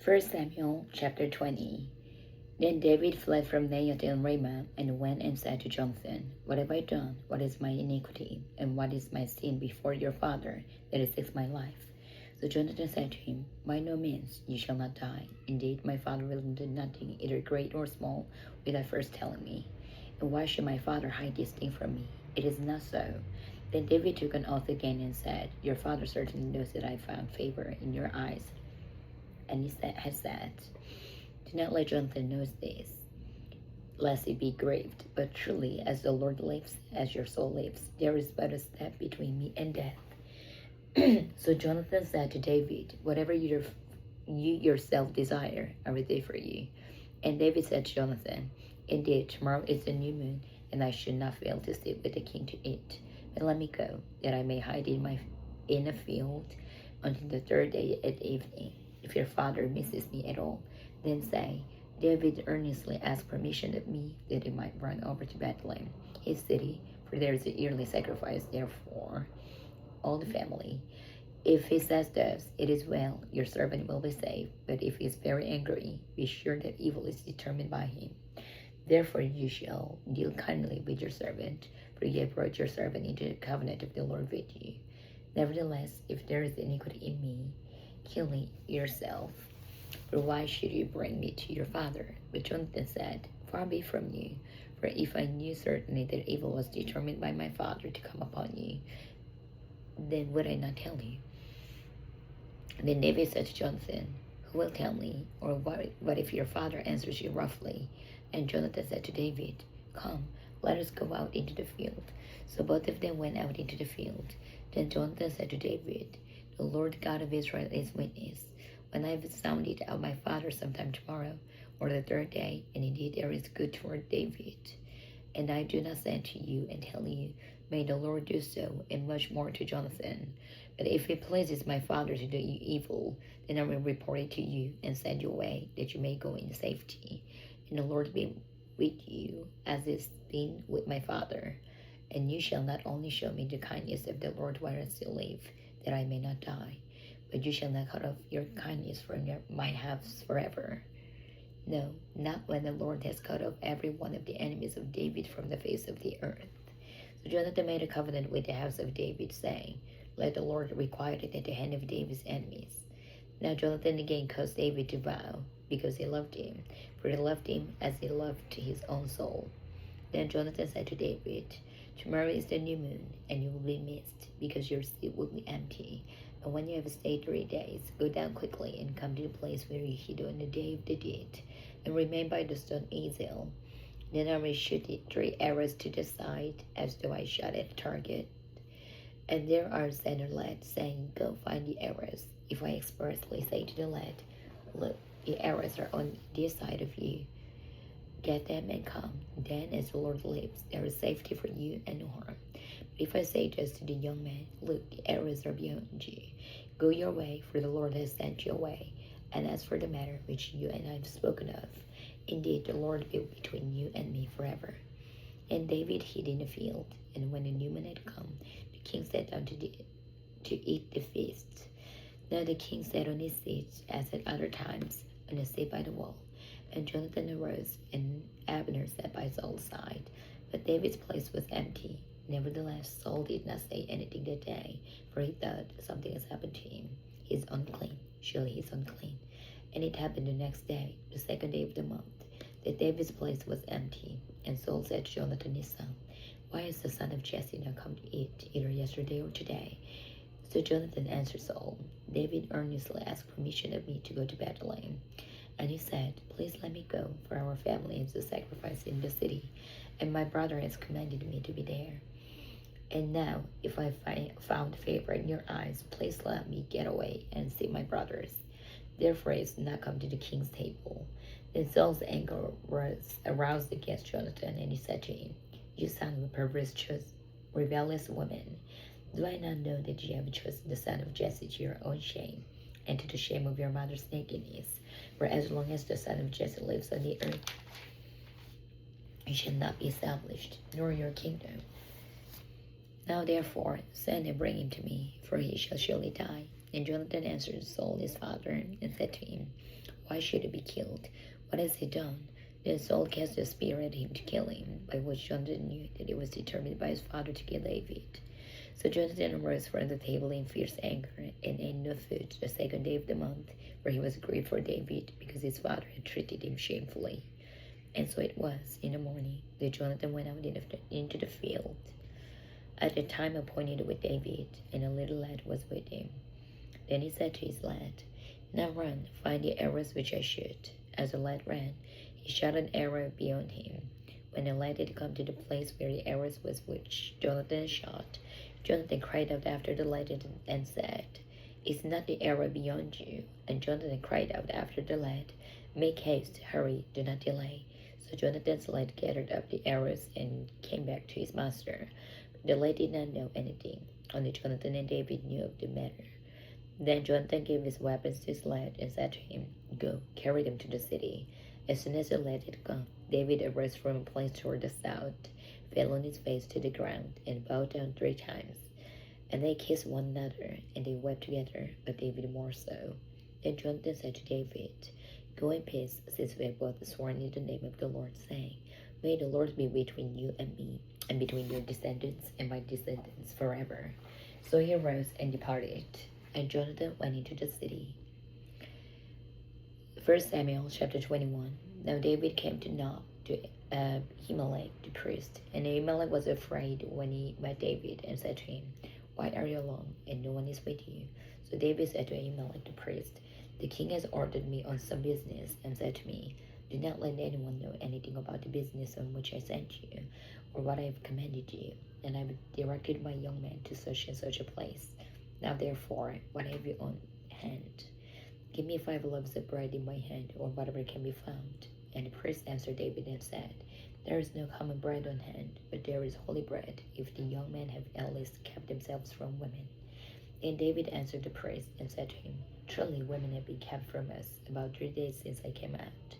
1 Samuel chapter 20. Then David fled from Naioth in Ramah and went and said to Jonathan, What have I done? What is my iniquity? And what is my sin before your father, that it seeks my life? So Jonathan said to him, By no means, you shall not die. Indeed, my father will do nothing, either great or small, without first telling me. And why should my father hide this thing from me? It is not so. Then David took an oath again and said, Your father certainly knows that I found favor in your eyes. And he has said, Do not let Jonathan know this, lest he be grieved. But truly, as the Lord lives, as your soul lives, there is but a step between me and death. So Jonathan said to David, Whatever you yourself desire, I will do for you. And David said to Jonathan, Indeed, tomorrow is the new moon, and I should not fail to sit with the king to eat. But let me go, that I may hide in a field until the third day at evening. If your father misses me at all, then say, David earnestly asked permission of me that he might run over to Bethlehem, his city, for there is a yearly sacrifice there for all the family. If he says thus, it is well, your servant will be saved. But if he is very angry, be sure that evil is determined by him. Therefore you shall deal kindly with your servant, for you have brought your servant into the covenant of the Lord with you. Nevertheless, if there is iniquity in me, kill me yourself. For why should you bring me to your father? But Jonathan said, Far be from you, for if I knew certainly that evil was determined by my father to come upon you, then would I not tell you? Then David said to Jonathan, Who will tell me? Or what if your father answers you roughly? And Jonathan said to David, Come, let us go out into the field. So both of them went out into the field. Then Jonathan said to David, The Lord God of Israel is witness. When I have sounded out my father sometime tomorrow, or the third day, and indeed there is good toward David, and I do not send to you and tell you, May the Lord do so, and much more to Jonathan. But if it pleases my father to do you evil, then I will report it to you and send you away, that you may go in safety. And the Lord be with you, as it's been with my father. And you shall not only show me the kindness of the Lord while I still live, that I may not die, but you shall not cut off your kindness from my house forever. No, not when the Lord has cut off every one of the enemies of David from the face of the earth. So Jonathan made a covenant with the house of David, saying, Let the Lord requite it at the hand of David's enemies. Now Jonathan again caused David to vow, because he loved him, for he loved him as he loved his own soul. Then Jonathan said to David, Tomorrow is the new moon, and you will be missed, because your seat will be empty. And when you have stayed 3 days, go down quickly and come to the place where you hid on the day of the deed, and remain by the stone Ezel. Then I will shoot 3 arrows to the side, as though I shot at a target. And there are send a lad, saying, Go find the arrows. If I expressly say to the lad, Look, the arrows are on this side of you, get them and come. Then, as the Lord lives, there is safety for you and no harm. But if I say just to the young man, Look, the arrows are beyond you, go your way, for the Lord has sent you away. And as for the matter which you and I have spoken of, indeed the Lord be between you and me forever. And David hid in the field, and when the new moon had come, the king sat down to eat the feast. Now the king sat on his seat, as at other times, on a seat by the wall. And Jonathan arose, and Abner sat by Saul's side. But David's place was empty. Nevertheless, Saul did not say anything that day, for he thought, Something has happened to him. He is unclean. Surely he is unclean. And it happened the next day, the second day of the month, that David's place was empty. And Saul said to Jonathan his son, Why has the son of Jesse not come to eat, either yesterday or today? So Jonathan answered Saul, David earnestly asked permission of me to go to Bethlehem. And he said, Please let me go, for our family is to sacrifice in the city, and my brother has commanded me to be there. And now, if I found favor in your eyes, please let me get away and see my brothers. Therefore he has not come to the king's table. Then Saul's anger was aroused against Jonathan, and he said to him, You son of a perverse, rebellious woman, do I not know that you have chosen the son of Jesse to your own shame, and to the shame of your mother's nakedness? For as long as the son of Jesse lives on the earth, you shall not be established, nor your kingdom. Now therefore, send and bring him to me, for he shall surely die. And Jonathan answered Saul his father, and said to him, Why should he be killed? What has he done? Then Saul cast a spear at him to kill him, by which Jonathan knew that it was determined by his father to kill David. So Jonathan arose from the table in fierce anger, and ate no food the second day of the month, for he was grieved for David, because his father had treated him shamefully. And so it was, in the morning, that Jonathan went out into the field at the time appointed with David, and a little lad was with him. Then he said to his lad, Now run, find the arrows which I shoot. As the lad ran, he shot an arrow beyond him. When the lad had come to the place where the arrows was which Jonathan had shot, Jonathan cried out after the lad and said, Is not the arrow beyond you? And Jonathan cried out after the lad, Make haste, hurry, do not delay. So Jonathan's lad gathered up the arrows and came back to his master. But the lad did not know anything, only Jonathan and David knew of the matter. Then Jonathan gave his weapons to his lad and said to him, Go, carry them to the city. As soon as the lad had gone, David arose from a place toward the south, fell on his face to the ground, and bowed down 3 times. And they kissed one another, and they wept together, but David more so. Then Jonathan said to David, Go in peace, since we have both sworn in the name of the Lord, saying, May the Lord be between you and me, and between your descendants and my descendants forever. So he arose and departed, and Jonathan went into the city. 1 Samuel chapter 21. Now David came to Nob, to Ahimelech the priest, and Ahimelech was afraid when he met David, and said to him, Why are you alone, and no one is with you? So David said to Ahimelech the priest, The king has ordered me on some business, and said to me, Do not let anyone know anything about the business on which I sent you, or what I have commanded you. And I have directed my young man to such and such a place. Now therefore, what have you on hand? Give me 5 loaves of bread in my hand, or whatever can be found. And the priest answered David and said, There is no common bread on hand, but there is holy bread, if the young men have at least kept themselves from women. Then David answered the priest and said to him, Truly women have been kept from us about 3 days since I came out.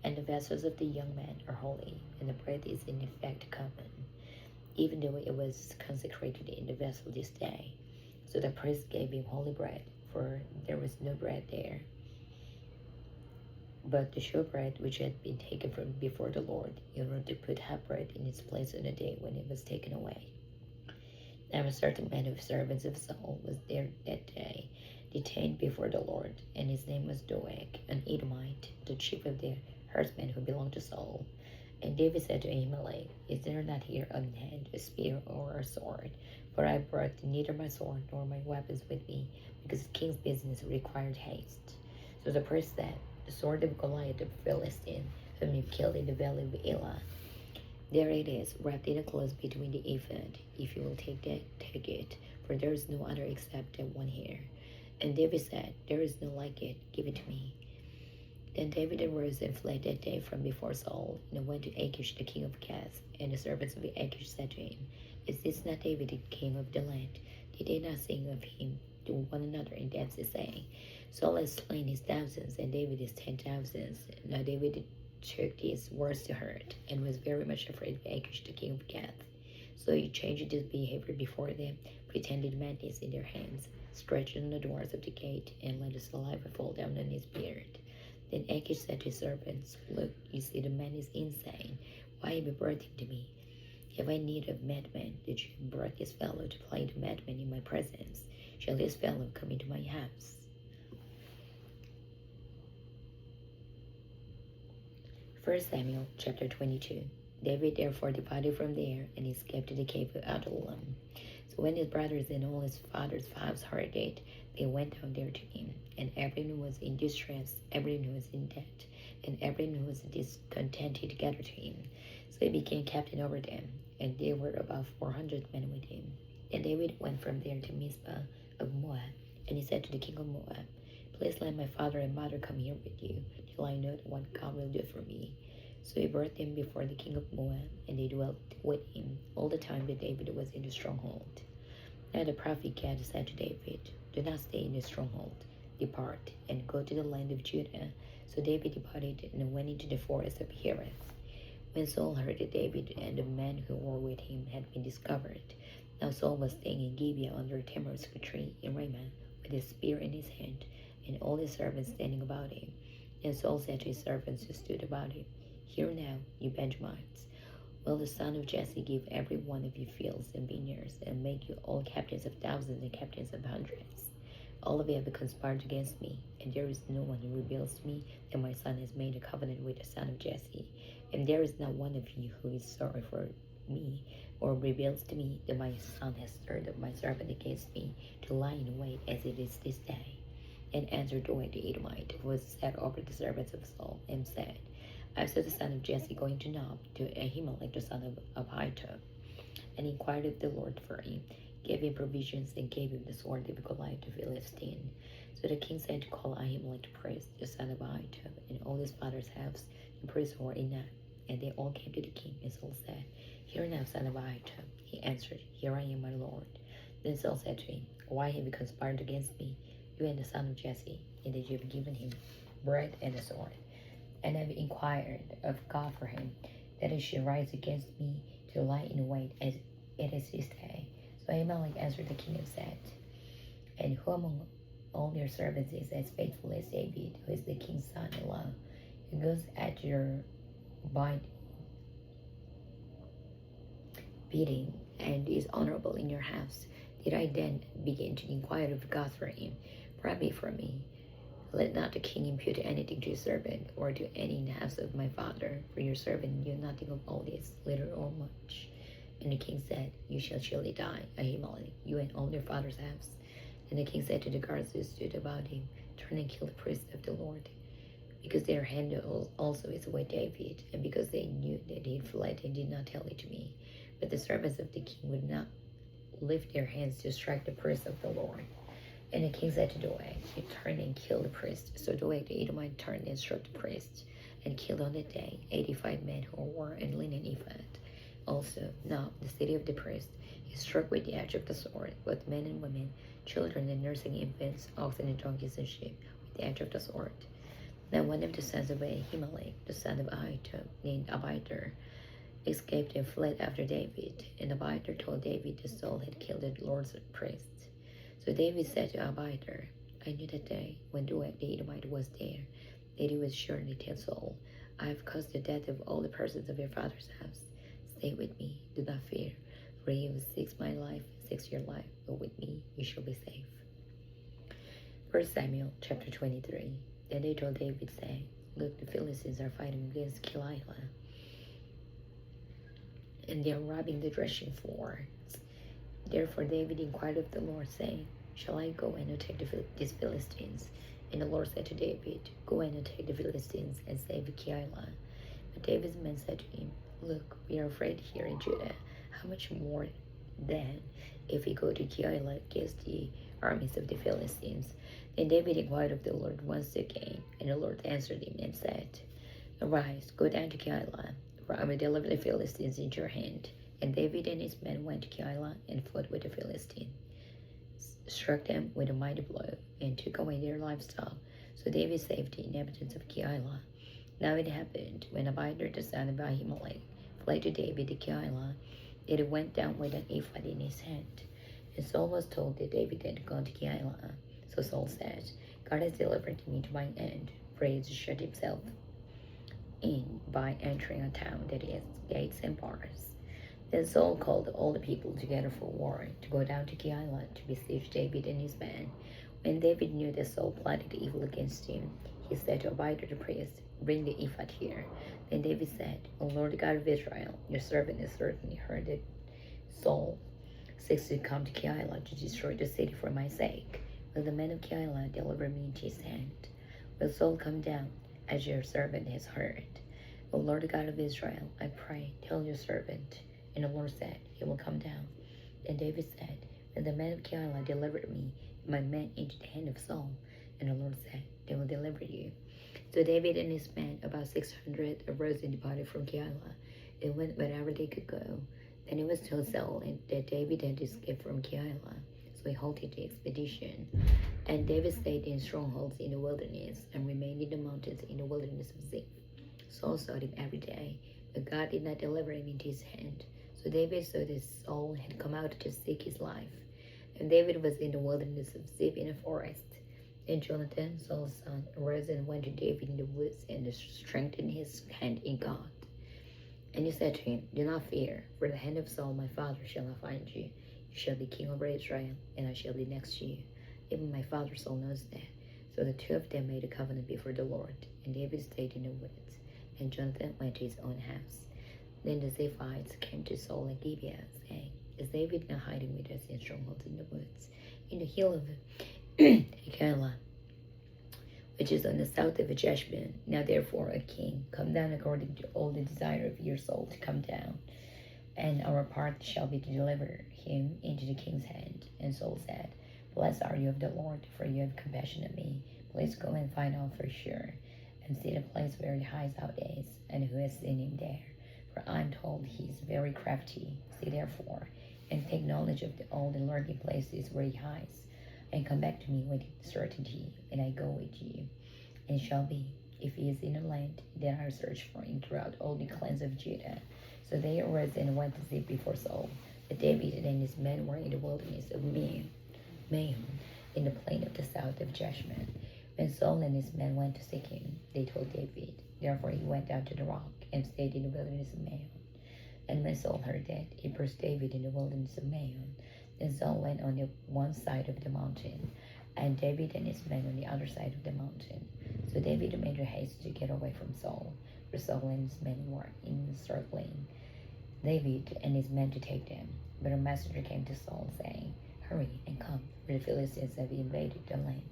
And the vessels of the young men are holy, and the bread is in effect common, even though it was consecrated in the vessel this day. So the priest gave him holy bread, for there was no bread there, but the showbread which had been taken from before the Lord, in order to put hot bread in its place on the day when it was taken away. Now a certain man of servants of Saul was there that day, detained before the Lord, and his name was Doeg, an Edomite, the chief of the herdsmen who belonged to Saul. And David said to Ahimelech, Is there not here on hand a spear or a sword? For I brought neither my sword nor my weapons with me, because the king's business required haste. So the priest said, The sword of Goliath the Philistine, whom you killed in the valley of Elah. There it is, wrapped in a cloth between the ephod. If you will take that, take it, for there is no other except that one here. And David said, There is no like it, give it to me. Then David arose and fled that day from before Saul, and went to Achish the king of Gath. And the servants of Achish said to him, Is this not David the king of the land? Did they not sing of him to one another in dances, saying, Saul has slain his thousands, and David his 10,000s. Now David took these words to heart, and was very much afraid of Achish the king of Gath. So he changed his behavior before them, pretended madness in their hands, stretched on the doors of the gate, and let the saliva fall down on his beard. Then Achish said to his servants, Look, you see the man is insane. Why have you brought him to me? Have I need of madmen that you have brought this fellow to play the madman in my presence? Shall this fellow come into my house? 1 Samuel chapter 22. David therefore departed from there, and escaped to the cave of Adullam. So when his brothers and all his father's wives heard it, they went down there to him. And everyone who was in distress, everyone who was in debt, and everyone who was discontented gathered to him. So he became captain over them, and there were about 400 men with him. And David went from there to Mizpah of Moab, and he said to the king of Moab, Please let my father and mother come here with you, till I know what God will do for me. So he brought them before the king of Moab, and they dwelt with him all the time that David was in the stronghold. Now the prophet Gad said to David, Do not stay in the stronghold. Depart, and go to the land of Judah. So David departed, and went into the forest of Hereth. When Saul heard that David and the men who were with him had been discovered, now Saul was staying in Gibeah under a tamarisk tree in Ramah, with a spear in his hand, and all his servants standing about him. And Saul said to his servants who stood about him, Hear now, you Benjamites. Will the son of Jesse give every one of you fields and vineyards, and make you all captains of thousands and captains of hundreds? All of you have conspired against me, and there is no one who reveals to me that my son has made a covenant with the son of Jesse. And there is not one of you who is sorry for me, or reveals to me that my son has stirred up my servant against me to lie in wait as it is this day. And answered Doeg the Edomite, who was set over the servants of Saul, and said, I saw the son of Jesse going to Nob, to Ahimelech the son of Ahitub, and inquired of the Lord for him, gave him provisions, and gave him the sword of Goliath the Philistine. So the king sent to call Ahimelech the priest, the son of Ahitub, and all his father's house, the priests who were in Nob. And they all came to the king, and Saul said, Hear now, son of Ahitub. He answered, Here I am, my lord. Then Saul said to him, Why have you conspired against me, you and the son of Jesse, and that you have given him bread and a sword? And have inquired of God for him, that he should rise against me to lie in wait as it is this day. So Ahimelech answered the king and said, And who among all your servants is as faithful as David, who is the king's son-in-law, who goes at your bidding and is honorable in your house? Did I then begin to inquire of God for him? Pray for me. Let not the king impute anything to his servant, or to any in the house of my father, for your servant knew nothing of all this, little or much. And the king said, You shall surely die, Ahimelech, you and all your father's house. And the king said to the guards who stood about him, Turn and kill the priest of the Lord, because their hand also is with David, and because they knew that he had fled and did not tell it to me. But the servants of the king would not lift their hands to strike the priest of the Lord. And the king said to Doeg, You turn and kill the priest. So Doeg the Edomite turned and struck the priest, and killed on that day 85 men who wore a linen ephod. Also, now the city of the priest, he struck with the edge of the sword, both men and women, children and nursing infants, oxen and donkeys and sheep, with the edge of the sword. Now one of the sons of Ahimelech, the son of Ahitub, named Abiathar, escaped and fled after David. And Abiathar told David that Saul had killed the Lord's priest. So David said to Abiathar, I knew that day, when Doeg the Edomite was there, that he would surely tell Saul, I have caused the death of all the persons of your father's house. Stay with me, do not fear, for he will seek my life, seeks your life, but with me you shall be safe. 1 Samuel chapter 23. Then they told David, saying, Look, the Philistines are fighting against Keilah, and they are robbing the threshing floor. Therefore David inquired of the Lord, saying, Shall I go and attack these Philistines? And the Lord said to David, Go and attack the Philistines and save Keilah. But David's men said to him, Look, we are afraid here in Judah. How much more then if we go to Keilah against the armies of the Philistines? Then David inquired of the Lord once again, and the Lord answered him and said, Arise, go down to Keilah, for I will deliver the Philistines into your hand. And David and his men went to Keilah and fought with the Philistines, struck them with a mighty blow, and took away their livestock. So David saved the inhabitants of Keilah. Now it happened, when Abiathar the son of Ahimelech fled to David to Keilah, that he went down with an ephod in his hand. And Saul was told that David had gone to Keilah. So Saul said, God has delivered me to my end, for he has shut himself in by entering a town that has gates and bars. Then Saul called all the people together for war, to go down to Keilah to besiege David and his men. When David knew that Saul plotted evil against him, he said to Abiathar the priest, Bring the ephod here. Then David said, O Lord God of Israel, your servant has certainly heard that Saul seeks to come to Keilah to destroy the city for my sake. Will the men of Keilah deliver me into his hand? Will Saul come down, as your servant has heard? O Lord God of Israel, I pray, tell your servant. And the Lord said, He will come down. Then David said, When the men of Keilah delivered me and my men into the hand of Saul, and the Lord said, They will deliver you. So David and his men, about 600, arose and departed from Keilah, and went wherever they could go. Then it was told Saul that David had escaped from Keilah, so he halted the expedition. And David stayed in strongholds in the wilderness, and remained in the mountains in the wilderness of Ziph. Saul sought him every day, but God did not deliver him into his hand. So David saw that Saul had come out to seek his life. And David was in the wilderness of Ziph in a forest. And Jonathan, Saul's son, arose and went to David in the woods and strengthened his hand in God. And he said to him, Do not fear, for the hand of Saul my father shall not find you. You shall be king over Israel, and I shall be next to you. Even my father Saul knows that. So the two of them made a covenant before the Lord, and David stayed in the woods, and Jonathan went to his own house. Then the Ziphites came to Saul at Gibeah, saying, Is David now hiding with us in strongholds in the woods, in the hill of Keilah, which is on the south of Jeshurun? Now therefore, O king, come down according to all the desire of your soul to come down, and our part shall be to deliver him into the king's hand. And Saul said, Blessed are you of the Lord, for you have compassion on me. Please go and find out for sure, and see the place where he hides out is, and who has seen him there. For I am told he is very crafty. See therefore, and take knowledge of all the lurking places where he hides, and come back to me with certainty, and I go with you. And it shall be, if he is in the land, then I search for him throughout all the clans of Judah. So they arose and went to seek before Saul. But David and his men were in the wilderness of Mahon, in the plain of the south of Jeshurun. When Saul and his men went to seek him, they told David. Therefore he went down to the rock and stayed in the wilderness of Mahon. And when Saul heard that, he pursued David in the wilderness of Mahon. Then Saul went on the one side of the mountain, and David and his men on the other side of the mountain. So David made haste to get away from Saul, for Saul and his men were encircling David and his men to take them. But a messenger came to Saul, saying, Hurry and come, for the Philistines have invaded the land.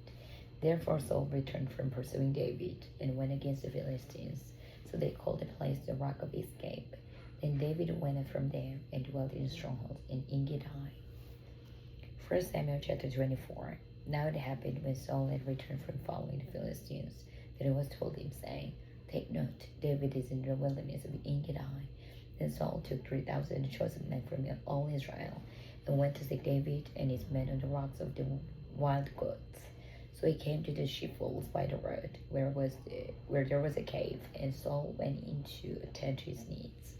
Therefore Saul returned from pursuing David, and went against the Philistines. So they called the place the Rock of Escape. Then David went from there, and dwelt in strongholds in Engedi. 1 Samuel chapter 24. Now it happened when Saul had returned from following the Philistines, that it was told him, saying, Take note, David is in the wilderness of Engedi. Then Saul took 3,000 chosen men from all Israel, and went to seek David and his men on the rocks of the wild goats. So he came to the sheepfolds by the road, where there was a cave, and Saul went in to attend to his needs.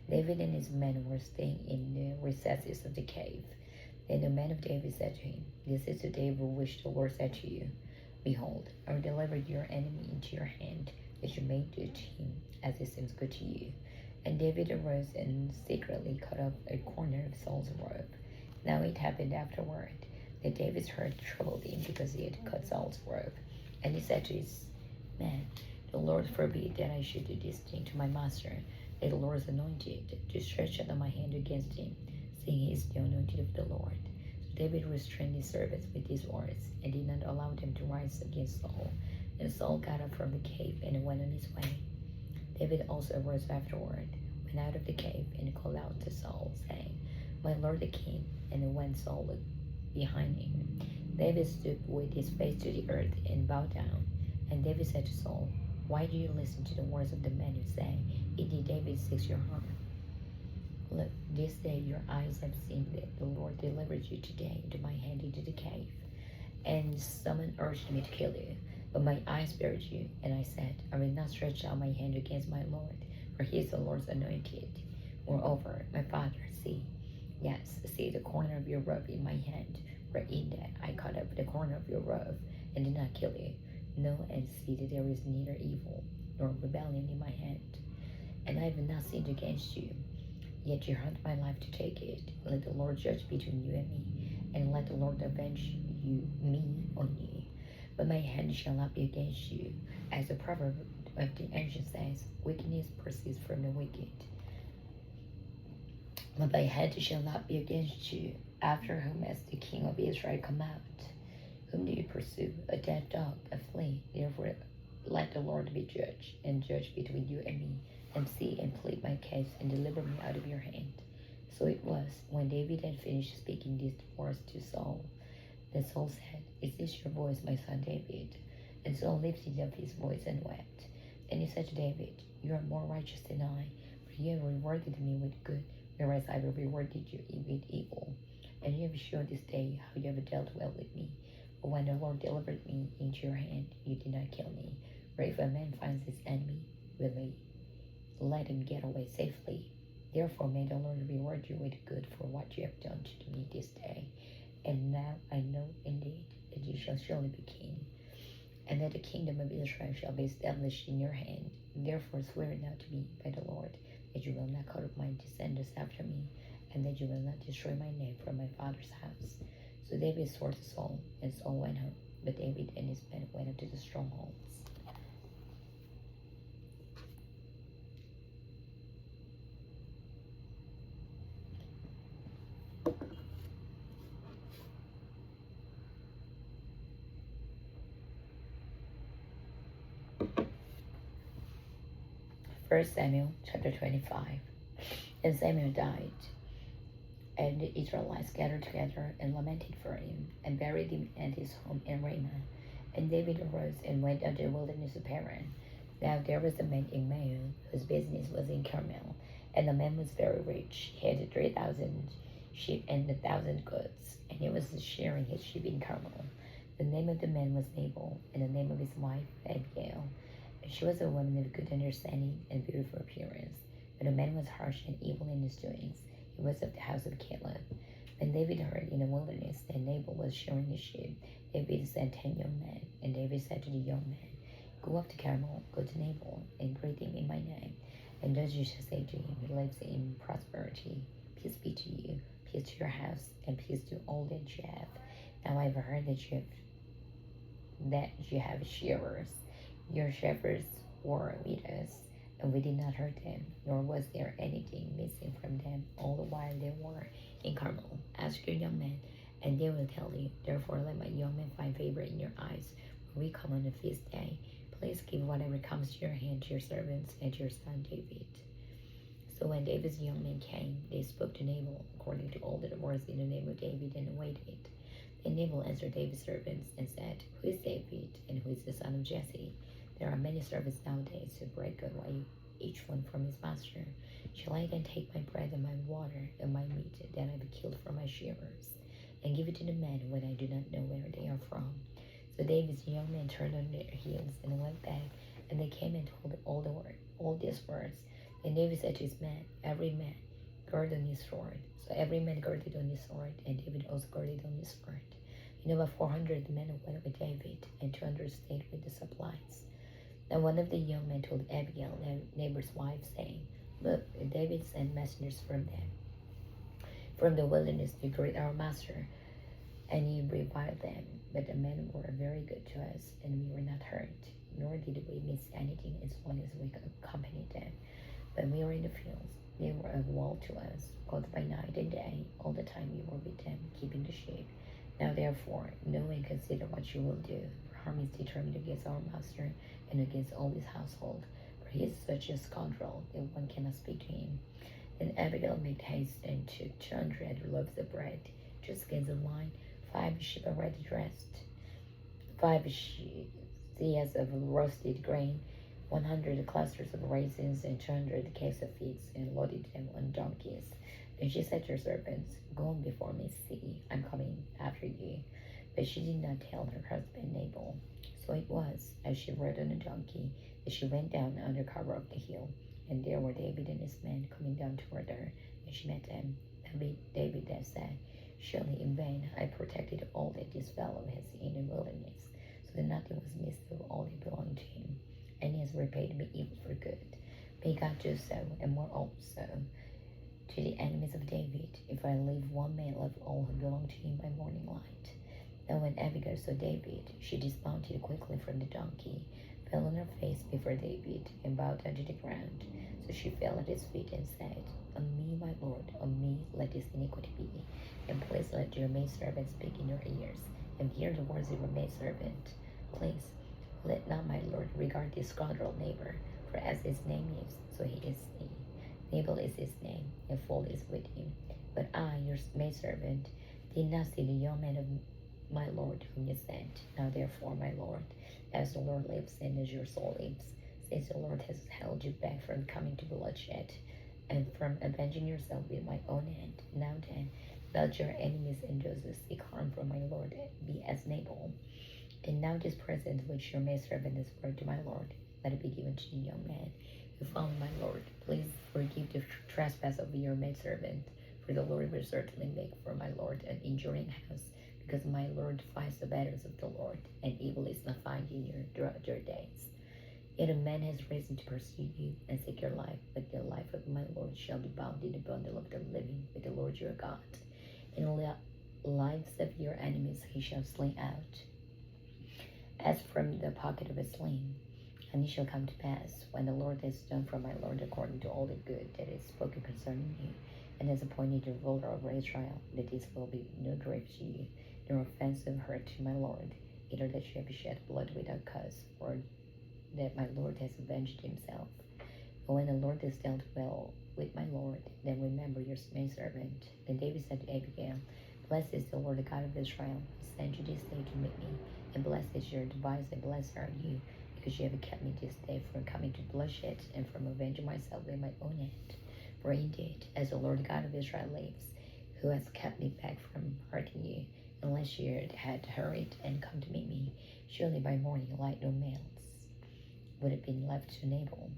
David and his men were staying in the recesses of the cave. Then the men of David said to him, This is the day which the Lord said to you, Behold, I will deliver your enemy into your hand, that you may do to him as it seems good to you. And David arose and secretly cut off a corner of Saul's robe. Now it happened afterward that David's heart troubled him, because he had cut Saul's robe. And he said to his men, The Lord forbid that I should do this thing to my master, that the Lord is anointed, to stretch out my hand against him, seeing he is the anointed of the Lord. So David restrained his servants with these words, and did not allow them to rise against Saul. And Saul got up from the cave and went on his way. David also arose afterward, went out of the cave, and called out to Saul, saying, My lord the king. And when Saul looked behind him, David stood with his face to the earth and bowed down. And David said to Saul, Why do you listen to the words of the men who say, Indeed, David seeks your harm? Look, this day your eyes have seen that the Lord delivered you today into my hand into the cave. And someone urged me to kill you, but my eyes spared you. And I said, I will not stretch out my hand against my Lord, for he is the Lord's anointed. Moreover, my father, see the corner of your robe in my hand, for in that I cut up the corner of your robe, and did not kill you. Know and see that there is neither evil nor rebellion in my hand. And I have not sinned against you, yet you hunt my life to take it. Let the Lord judge between you and me, and let the Lord avenge me on you. But my hand shall not be against you. As the proverb of the ancient says, wickedness proceeds from the wicked. But my hand shall not be against you. After whom has the king of Israel come out? Whom do you pursue? A dead dog, a flea. Therefore let the Lord be judge, and judge between you and me, and see and plead my case, and deliver me out of your hand. So it was, when David had finished speaking these words to Saul, that Saul said, Is this your voice, my son David? And Saul lifted up his voice and wept. And he said to David, You are more righteous than I, for you have rewarded me with good, whereas I have rewarded you with evil. And you have shown this day how you have dealt well with me. But when the Lord delivered me into your hand, you did not kill me. For if a man finds his enemy, will he let him get away safely? Therefore may the Lord reward you with good for what you have done to me this day. And now I know indeed that you shall surely be king. and that the kingdom of Israel shall be established in your hand. Therefore swear now to me by the Lord, that you will not cut off my descendants after me, and that you will not destroy my name from my father's house. So David swore to Saul, and Saul went home, but David and his men went up to the strongholds. First Samuel chapter 25. And Samuel died, and the Israelites gathered together and lamented for him, and buried him at his home in Ramah. And David arose and went unto the wilderness of Paran. Now there was a man in Maon, whose business was in Carmel, and the man was very rich. He had 3,000 sheep and 1,000 goats, and he was shearing his sheep in Carmel. The name of the man was Nabal, and the name of his wife Abigail. And she was a woman of good understanding and beautiful appearance. But the man was harsh and evil in his doings. He was of the house of Caleb. When David heard in the wilderness that Nabal was shearing his sheep, David sent 10 young men. And David said to the young men, Go up to Carmel, go to Nabal, and greet him in my name. And thus you shall say to him, He lives in prosperity. Peace be to you, peace to your house, and peace to all that you have. Now I have heard that you have shearers. Your shepherds were with us, and we did not hurt them, nor was there anything missing from them all the while they were in Carmel. Ask your young men, and they will tell you. Therefore let my young men find favor in your eyes when we come on the feast day. Please give whatever comes to your hand to your servants and to your son David. So when David's young men came, they spoke to Nabal according to all the words in the name of David, and waited. Then Nabal answered David's servants and said, Who is David, and who is the son of Jesse? There are many servants nowadays who break away each one from his master. Shall I then take my bread and my water and my meat that I have killed for my shearers, and give it to the men when I do not know where they are from? So David's young men turned on their heels and went back, and they came and told all these words. And David said to his men, Every man gird on his sword. So every man girded on his sword, and David also girded on his sword. And about 400 men went with David, and 200 stayed with the supplies. Then one of the young men told Abigail, their neighbor's wife, saying, Look, David sent messengers from the wilderness to greet our master, and he reviled them. But the men were very good to us, and we were not hurt, nor did we miss anything as long as we accompanied them. When we were in the fields, they were a wall to us, both by night and day, all the time we were with them, keeping the sheep. Now therefore, know and consider what you will do, for harm is determined against our master and against all his household, for he is such a scoundrel that one cannot speak to him. Then Abigail made haste and took 200 loaves of bread, 2 skins of wine, 5 sheep already dressed, 5 seahs of roasted grain, 100 clusters of raisins, and 200 cakes of figs, and loaded them on donkeys. Then she said to her servants, Go on before me, see, I'm coming after you. But she did not tell her husband Nabal. So it was, as she rode on a donkey, that she went down under cover of the hill, and there were David and his men coming down toward her, and she met them. David then said, Surely in vain I protected all that this fellow has in the wilderness, so that nothing was missed of all that belonged to him, and he has repaid me evil for good. May God do so, and more also, to the enemies of David, if I leave one man of all who belong to him by morning light. Now when Abigail saw David, she dismounted quickly from the donkey, fell on her face before David, and bowed down to the ground. So she fell at his feet and said, On me, my lord, on me let this iniquity be, and please let your maidservant speak in your ears, and hear the words of your maidservant. Please, let not my lord regard this scoundrel neighbor, for as his name is, so he is he. Nabal is his name, and Foal is with him. But I, your maidservant, did not see the young man of my lord whom you sent. Now therefore, my lord, as the Lord lives and as your soul lives, since the Lord has held you back from coming to bloodshed, and from avenging yourself with my own hand, now then, let your enemies and those who seek harm from my lord be as Nabal. And now this present which your maidservant has brought to my lord, let it be given to the young man who found my lord. Please forgive the trespass of your maidservant, for the Lord will certainly make for my lord an enduring house, because my Lord fights the battles of the Lord, and evil is not finding you throughout your days. Yet a man has risen to pursue you and seek your life, but the life of my Lord shall be bound in the bundle of the living with the Lord your God. And the lives of your enemies he shall slay out, as from the pocket of a sling. And it shall come to pass, when the Lord has done for my Lord according to all the good that is spoken concerning you, and has appointed you ruler over Israel, that this will be no grief to you, nor offensive hurt to my Lord, either that you have shed blood without cause, or that my Lord has avenged himself. But when the Lord has dealt well with my Lord, then remember your maidservant. Then David said to Abigail, Blessed is the Lord, the God of Israel, who sent you this day to meet me, and blessed is your device, and blessed are you, because you have kept me this day from coming to bloodshed, and from avenging myself with my own hand. For indeed, as the Lord God of Israel lives, who has kept me back from hurting you, unless you had hurried and come to meet me, surely by morning light no males would have been left to Nabal.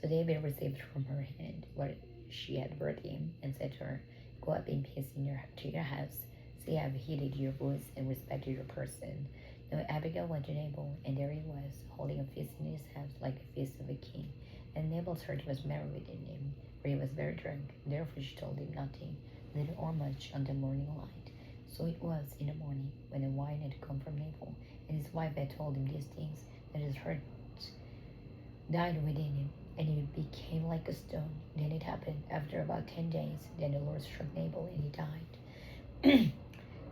So David received from her hand what she had brought him, and said to her, Go up in peace to your house. See, I have heeded your voice and respected your person. Now Abigail went to Nabal, and there he was, holding a feast in his house like a feast of a king. And Nabal's heart was merry within him, for he was very drunk. Therefore she told him nothing, little or much, until morning light. So it was in the morning, when the wine had come from Nabal, and his wife had told him these things, that his heart died within him, and he became like a stone. Then it happened, after about 10 days, then the Lord struck Nabal, and he died.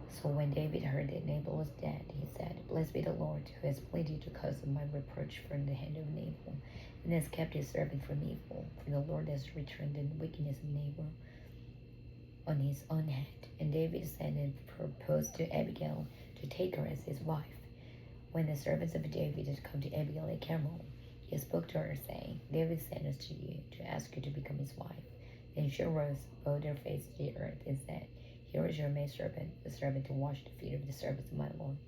So when David heard that Nabal was dead, he said, Blessed be the Lord, who has pleaded the cause of my reproach from the hand of Nabal, and has kept his servant from evil. For the Lord has returned the wickedness of Nabal on his own head. And David sent and proposed to Abigail to take her as his wife. When the servants of David had come to Abigail at Carmel, he spoke to her, saying, David sent us to you to ask you to become his wife. Then she arose, bowed her face to the earth, and said, Here is your maidservant, the servant to wash the feet of the servants of my Lord.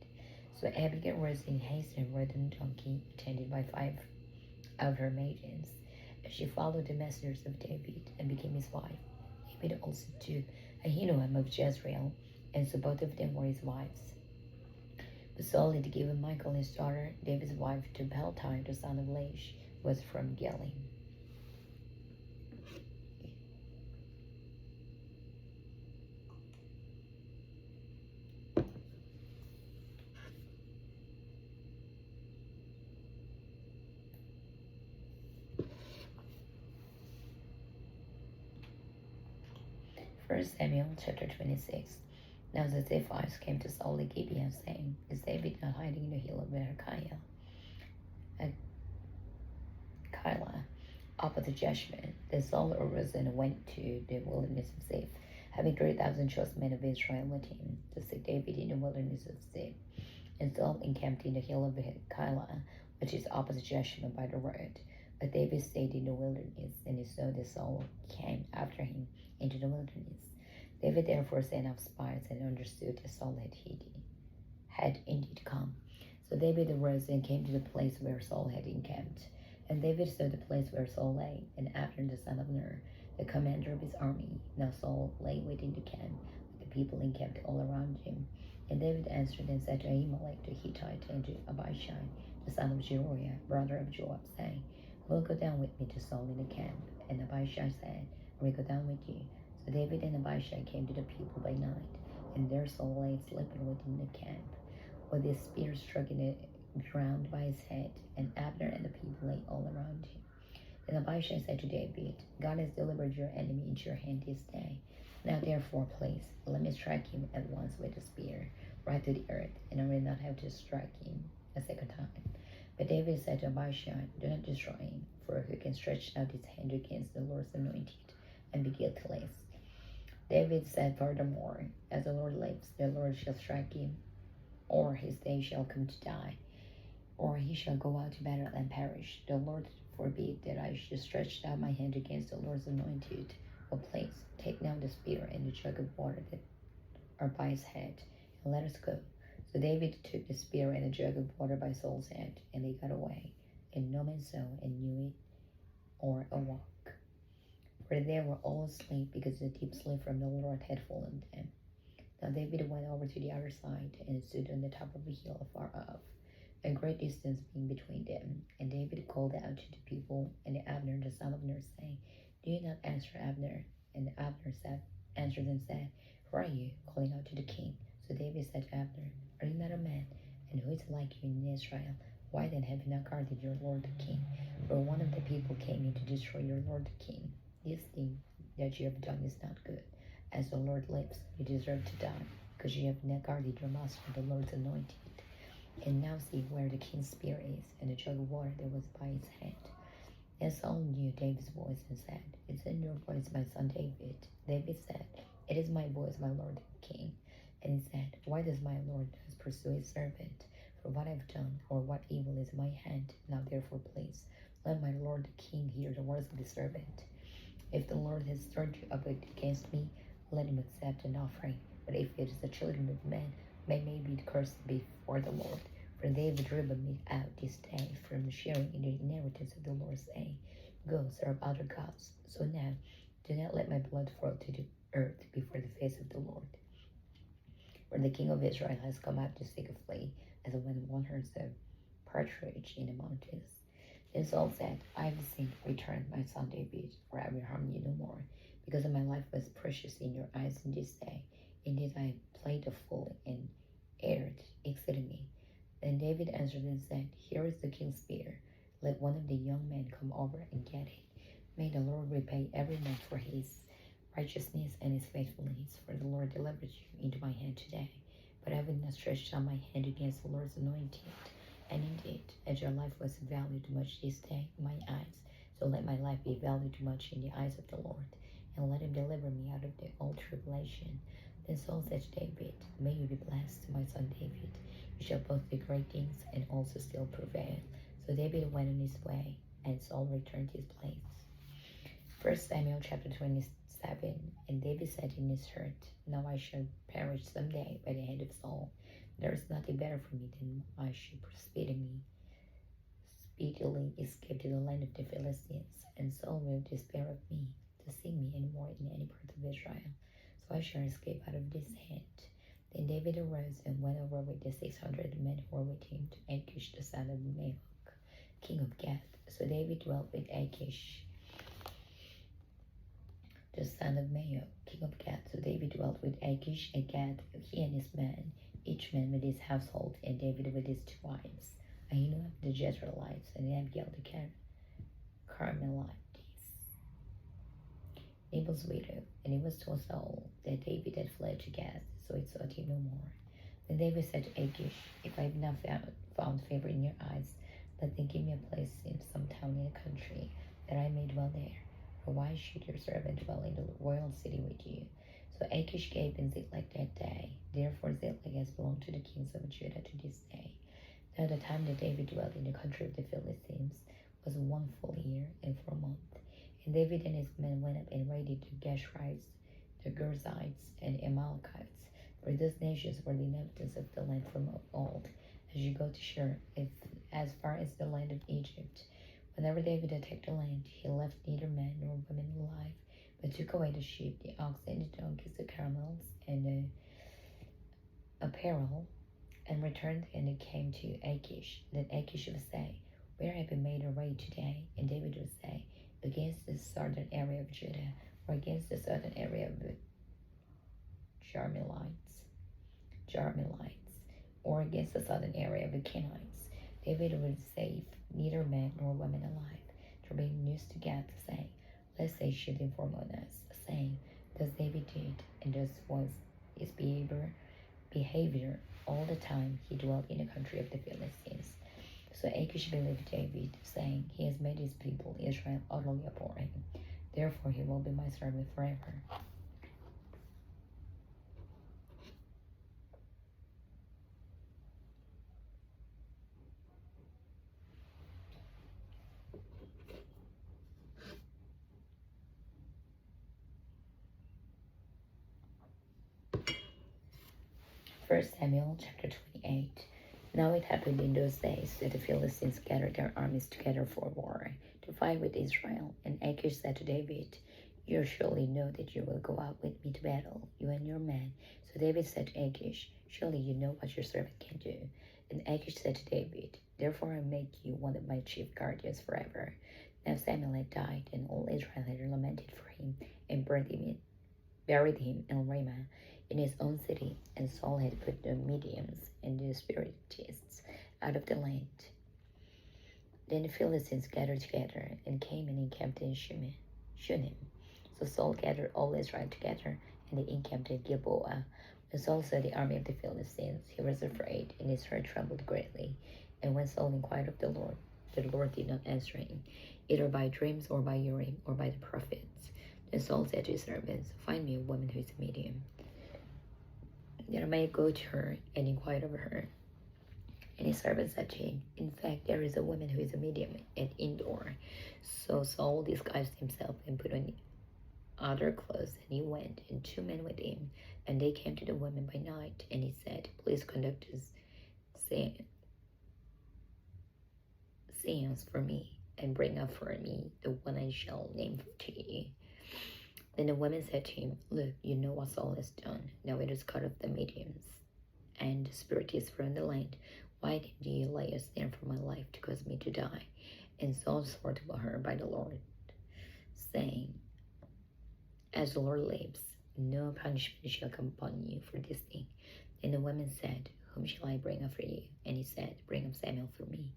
So Abigail rose in haste and rode on a donkey, attended by 5 of her maidens. And she followed the messengers of David, and became his wife. David also took Ahinoam of Jezreel, and so both of them were his wives. But Saul had given Michal his daughter, David's wife, to Peltai, the son of Laish, who was from Gilead. 1 Samuel chapter 26. Now the Ziphites came to Saul at Gibeah, saying, Is David not hiding in the hill of Keilah, opposite Jeshimon? Then Saul arose and went to the wilderness of Ziph, having 3,000 choice men of Israel with him, to seek David in the wilderness of Ziph. And Saul encamped in the hill of Keilah, which is opposite Jeshimon by the road. But David stayed in the wilderness, and it so that Saul came after him into the wilderness. David therefore sent out spies, and understood that Saul had indeed come. So David arose and came to the place where Saul had encamped. And David saw the place where Saul lay, and Abner the son of Ner, the commander of his army. Now Saul lay within the camp, with the people encamped all around him. And David answered and said to Ahimelech the Hittite, and to Abishai the son of Zeruiah, brother of Joab, saying, Who will go down with me to Saul in the camp? And Abishai said, I will go down with you. So David and Abishai came to the people by night, and there Saul lay sleeping within the camp, with his spear struck in the ground by his head, and Abner and the people lay all around him. Then Abishai said to David, God has delivered your enemy into your hand this day. Now therefore, please, let me strike him at once with a spear, right to the earth, and I will not have to strike him a second time. But David said to Abishai, Do not destroy him, for who can stretch out his hand against the Lord's anointed, and be guiltless? David said furthermore, As the Lord lives, the Lord shall strike him, or his day shall come to die, or he shall go out to battle and perish. The Lord forbid that I should stretch out my hand against the Lord's anointed. But please, take now the spear and the jug of water that are by his head, and let us go. So David took the spear and the jug of water by Saul's head, and they got away, and no man saw and knew it or awoke. For they were all asleep, because the deep sleep from the Lord had fallen them. Now David went over to the other side and stood on the top of a hill afar off, a great distance being between them. And David called out to the people and Abner the son of Ner, saying, Do you not answer Abner? And Abner answered and said, Who are you? Calling out to the king. So David said to Abner, Are you not a man? And who is like you in Israel? Why then have you not guarded your lord the king? For one of the people came in to destroy your lord the king. This thing that you have done is not good. As the Lord lives, you deserve to die, because you have not guarded your master, the Lord's anointed. And now see where the king's spear is, and the jug of water that was by his hand. And Saul knew David's voice and said, Is it your voice, my son David? David said, It is my voice, my lord the king. And he said, Why does my lord thus pursue his servant? For what I have done, or what evil is in my hand? Now therefore please, let my lord the king hear the words of the servant. If the Lord has stirred you up against me, let him accept an offering. But if it is the children of men, may be cursed before the Lord. For they have driven me out this day from sharing in the inheritance of the Lord, saying, Go serve other gods. So now, do not let my blood fall to the earth before the face of the Lord. For the king of Israel has come out to seek a flea, as when one herds a partridge in the mountains. Then Saul said, I have sinned, return, my son David, for I will harm you no more, because my life was precious in your eyes in this day. Indeed, I played the fool and erred exceedingly. Then David answered and said, Here is the king's spear. Let one of the young men come over and get it. May the Lord repay every man for his righteousness and his faithfulness, for the Lord delivered you into my hand today. But I would not stretch out my hand against the Lord's anointed. And indeed, as your life was valued much this day in my eyes, so let my life be valued much in the eyes of the Lord, and let him deliver me out of the all tribulation. Then Saul said to David, May you be blessed, my son David. You shall both do great things and also still prevail. So David went on his way, and Saul returned to his place. 1 Samuel chapter 27. And David said in his heart, Now I shall perish someday by the hand of Saul. There is nothing better for me than I should speedily escape to the land of the Philistines, and Saul will despair of me, to see me any more in any part of Israel. So I shall escape out of this hand. Then David arose and went over with the 600 men who were with him to Achish the son of Maok, king of Gath. So David dwelt with Achish the son of Maok, king of Gath. So David dwelt with Achish at Gath, he and his men, each man with his household, and David with his 2 wives, Ahinoam the Jezreelites, and Abigail the Carmelites, Nabal's widow. And it was told Saul that David had fled to Gath, so he sought him no more. Then David said to Achish, If I have not found favor in your eyes, let them give me a place in some town in the country, that I may dwell there. For why should your servant dwell in the royal city with you? So Achish gave him Ziklag that day. Therefore Ziklag has belonged to the kings of Judah to this day. Now the time that David dwelt in the country of the Philistines was 1 full year and 4 months. And David and his men went up and raided the Geshurites, the Girzites, and Amalekites, for those nations were the inhabitants of the land from of old, as you go to Shur, as far as the land of Egypt. Whenever David attacked the land, he left neither man nor woman alive, but took away the sheep, the oxen, the donkeys, the camels, and the apparel, and returned, and it came to Achish. Then Achish would say, Where have you made a raid today? And David would say, Against the southern area of Judah, or against the southern area of the Jarmelites, or against the southern area of the Kenites. David would save neither man nor woman alive, to bring news to Gath, saying, Lest they should inform on us, saying, Thus David did, and thus was his behavior all the time he dwelt in the country of the Philistines. So Achish believed David, saying, He has made his people Israel utterly abhor him. Therefore he will be my servant forever. First Samuel chapter 28. Now it happened in those days that the Philistines gathered their armies together for war, to fight with Israel. And Achish said to David, You surely know that you will go out with me to battle, you and your men. So So David said to Achish, surely you know what your servant can do. And Achish said to David, therefore I make you one of my chief guardians forever. Now Samuel had died, and all Israel had lamented for him, and buried him in Ramah, in his own city. And Saul had put the mediums and the spiritists out of the land. Then the Philistines gathered together and came and encamped in Shunem. So Saul gathered all Israel together, and they encamped at Gilboa. When Saul saw the army of the Philistines, he was afraid, and his heart trembled greatly. And when Saul inquired of the Lord did not answer him, either by dreams or by Urim or by the prophets. Then Saul said to his servants, find me a woman who is a medium, that I may go to her and inquire of her. And his servant said to him, in fact, there is a woman who is a medium at Endor. So Saul disguised himself and put on other clothes, and he went, and 2 men with him. And they came to the woman by night, and he said, please conduct this seance for me, and bring up for me the one I shall name to you. Then the woman said to him, look, you know what Saul has done. Now it is cut off the mediums and the spiritists from the land. Why did you lay a snare for my life to cause me to die? And Saul swore to her by the Lord, saying, as the Lord lives, no punishment shall come upon you for this thing. And the woman said, whom shall I bring up for you? And he said, bring up Samuel for me.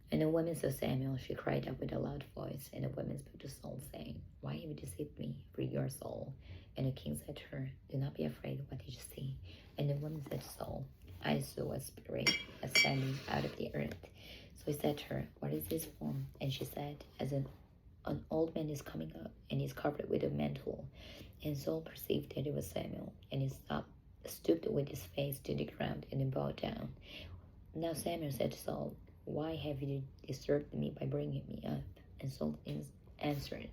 And the woman saw Samuel, she cried out with a loud voice. And the woman spoke to Saul, saying, why have you deceived me? For you are Saul. And the king said to her, do not be afraid. What did you see? And the woman said to Saul, I saw a spirit ascending out of the earth. So he said to her, what is this form? And she said, as an old man is coming up, and is covered with a mantle. And Saul perceived that it was Samuel, and he stooped with his face to the ground, and then bowed down. Now Samuel said to Saul, why have you disturbed me by bringing me up? And Saul answered,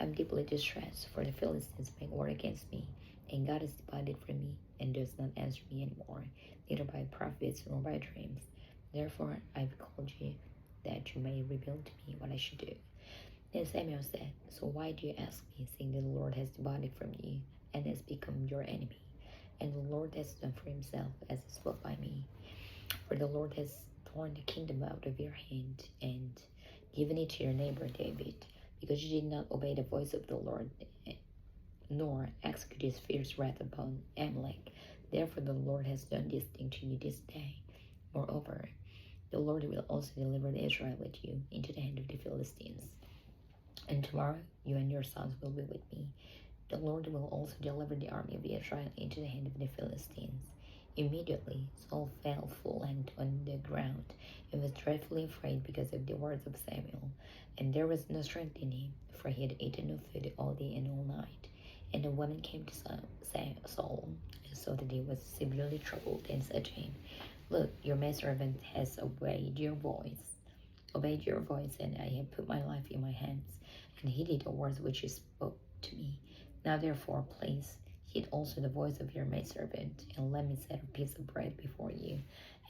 I'm deeply distressed, for the Philistines make war against me, and God is divided from me, and does not answer me anymore, neither by prophets nor by dreams. Therefore I've called you, that you may reveal to me what I should do. Then Samuel said, so why do you ask me, seeing that the Lord has divided from you, and has become your enemy? And the Lord has done for himself as he spoke by me. For the Lord has torn the kingdom out of your hand, and given it to your neighbor David, because you did not obey the voice of the Lord, nor execute his fierce wrath upon Amalek. Therefore the Lord has done this thing to you this day. Moreover, the Lord will also deliver Israel with you into the hand of the Philistines. And tomorrow you and your sons will be with me. The Lord will also deliver the army of Israel into the hand of the Philistines. Immediately Saul fell full length on the ground, and was dreadfully afraid because of the words of Samuel. And there was no strength in him, for he had eaten no food all day and all night. And the woman came to Saul, and saw that he was severely troubled, and said to him, look, your maidservant has obeyed your voice, and I have put my life in my hands, and heeded the words which you spoke to me. Now therefore, please, heed also the voice of your maidservant, and let me set a piece of bread before you,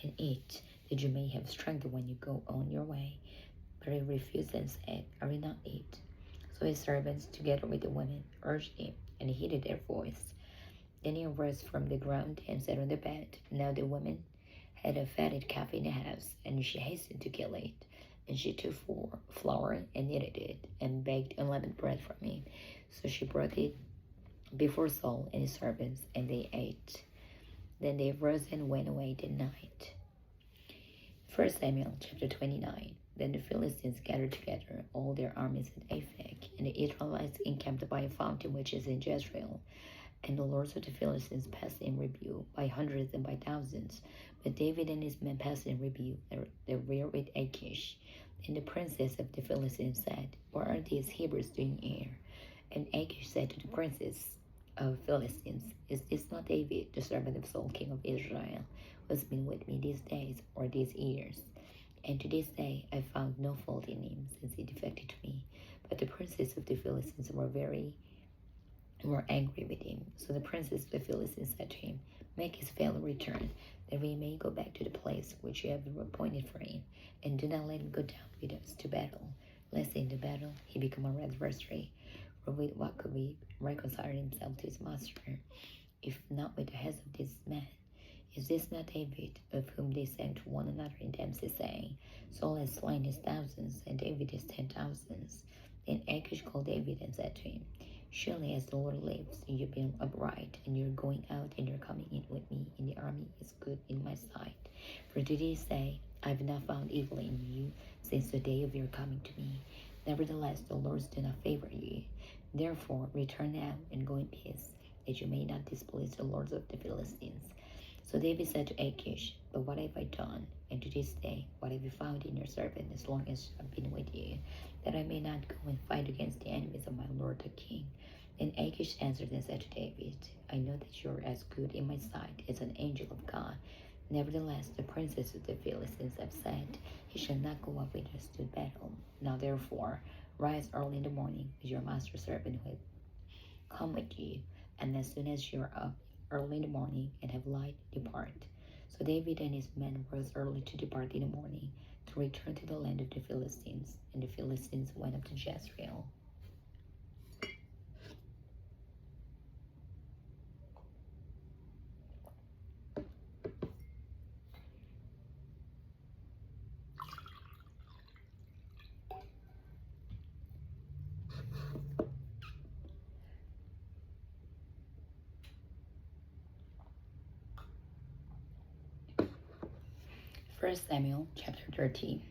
and eat, that you may have strength when you go on your way. But he refused and said, I will not eat. So his servants, together with the women, urged him, and he heeded their voice. Then he arose from the ground and sat on the bed. Now the woman had a fatted calf in the house, and she hastened to kill it. And she took flour and kneaded it, and baked unleavened bread from it. So she brought it before Saul and his servants, and they ate. Then they rose and went away that night. 1 Samuel chapter 29. Then the Philistines gathered together all their armies at Aphek, and the Israelites encamped by a fountain which is in Jezreel. And the lords of the Philistines passed in review by hundreds and by thousands. But David and his men passed in review the rear with Achish. And the princes of the Philistines said, what are these Hebrews doing here? And Achish said to the princes of Philistines, is this not David, the servant of Saul, king of Israel, who has been with me these days or these years? And to this day I found no fault in him, since he defected to me. But the princes of the Philistines were angry with him. So the princes of the Philistines said to him, make his fellow return, that we may go back to the place which you have appointed for him, and do not let him go down with us to battle, lest in the battle he become our adversary. For with what could we reconcile himself to his master? if not with the heads of these men? Is this not David, of whom they sang to one another in Dempsey, saying, Saul has slain his thousands, and David his 10,000s? Then Achish called David and said to him, Surely as the Lord lives, you've been upright, and your going out and your coming in with me in the army is good in my sight. For did he say, I have not found evil in you since the day of your coming to me? Nevertheless, the Lord do not favor you. Therefore, return now and go in peace, that you may not displease the lords of the Philistines. So David said to Achish, But what have I done? And to this day, what have you found in your servant as long as I've been with you, that I may not go and fight against the enemies of my lord the king? Then Achish answered and said to David, I know that you are as good in my sight as an angel of God. Nevertheless, the princes of the Philistines have said, He shall not go up with us to battle. Now therefore, rise early in the morning with your master's servant who have come with you, and as soon as you are up early in the morning and have light, depart. So David and his men rose early to depart in the morning, to return to the land of the Philistines, and the Philistines went up to Jezreel. 1 Samuel chapter 13.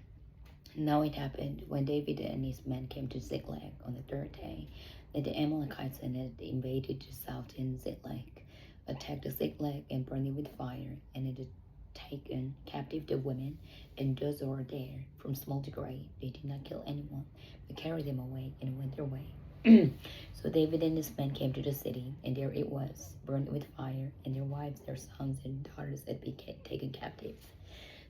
Now it happened, when David and his men came to Ziklag on the third day, that the Amalekites had invaded the south in Ziklag, attacked Ziklag and burned it with fire, and had taken captive the women and those who were there, from small to great. They did not kill anyone, but carried them away and went their way. So David and his men came to the city, and there it was, burned with fire, and their wives, their sons, and daughters had been taken captive.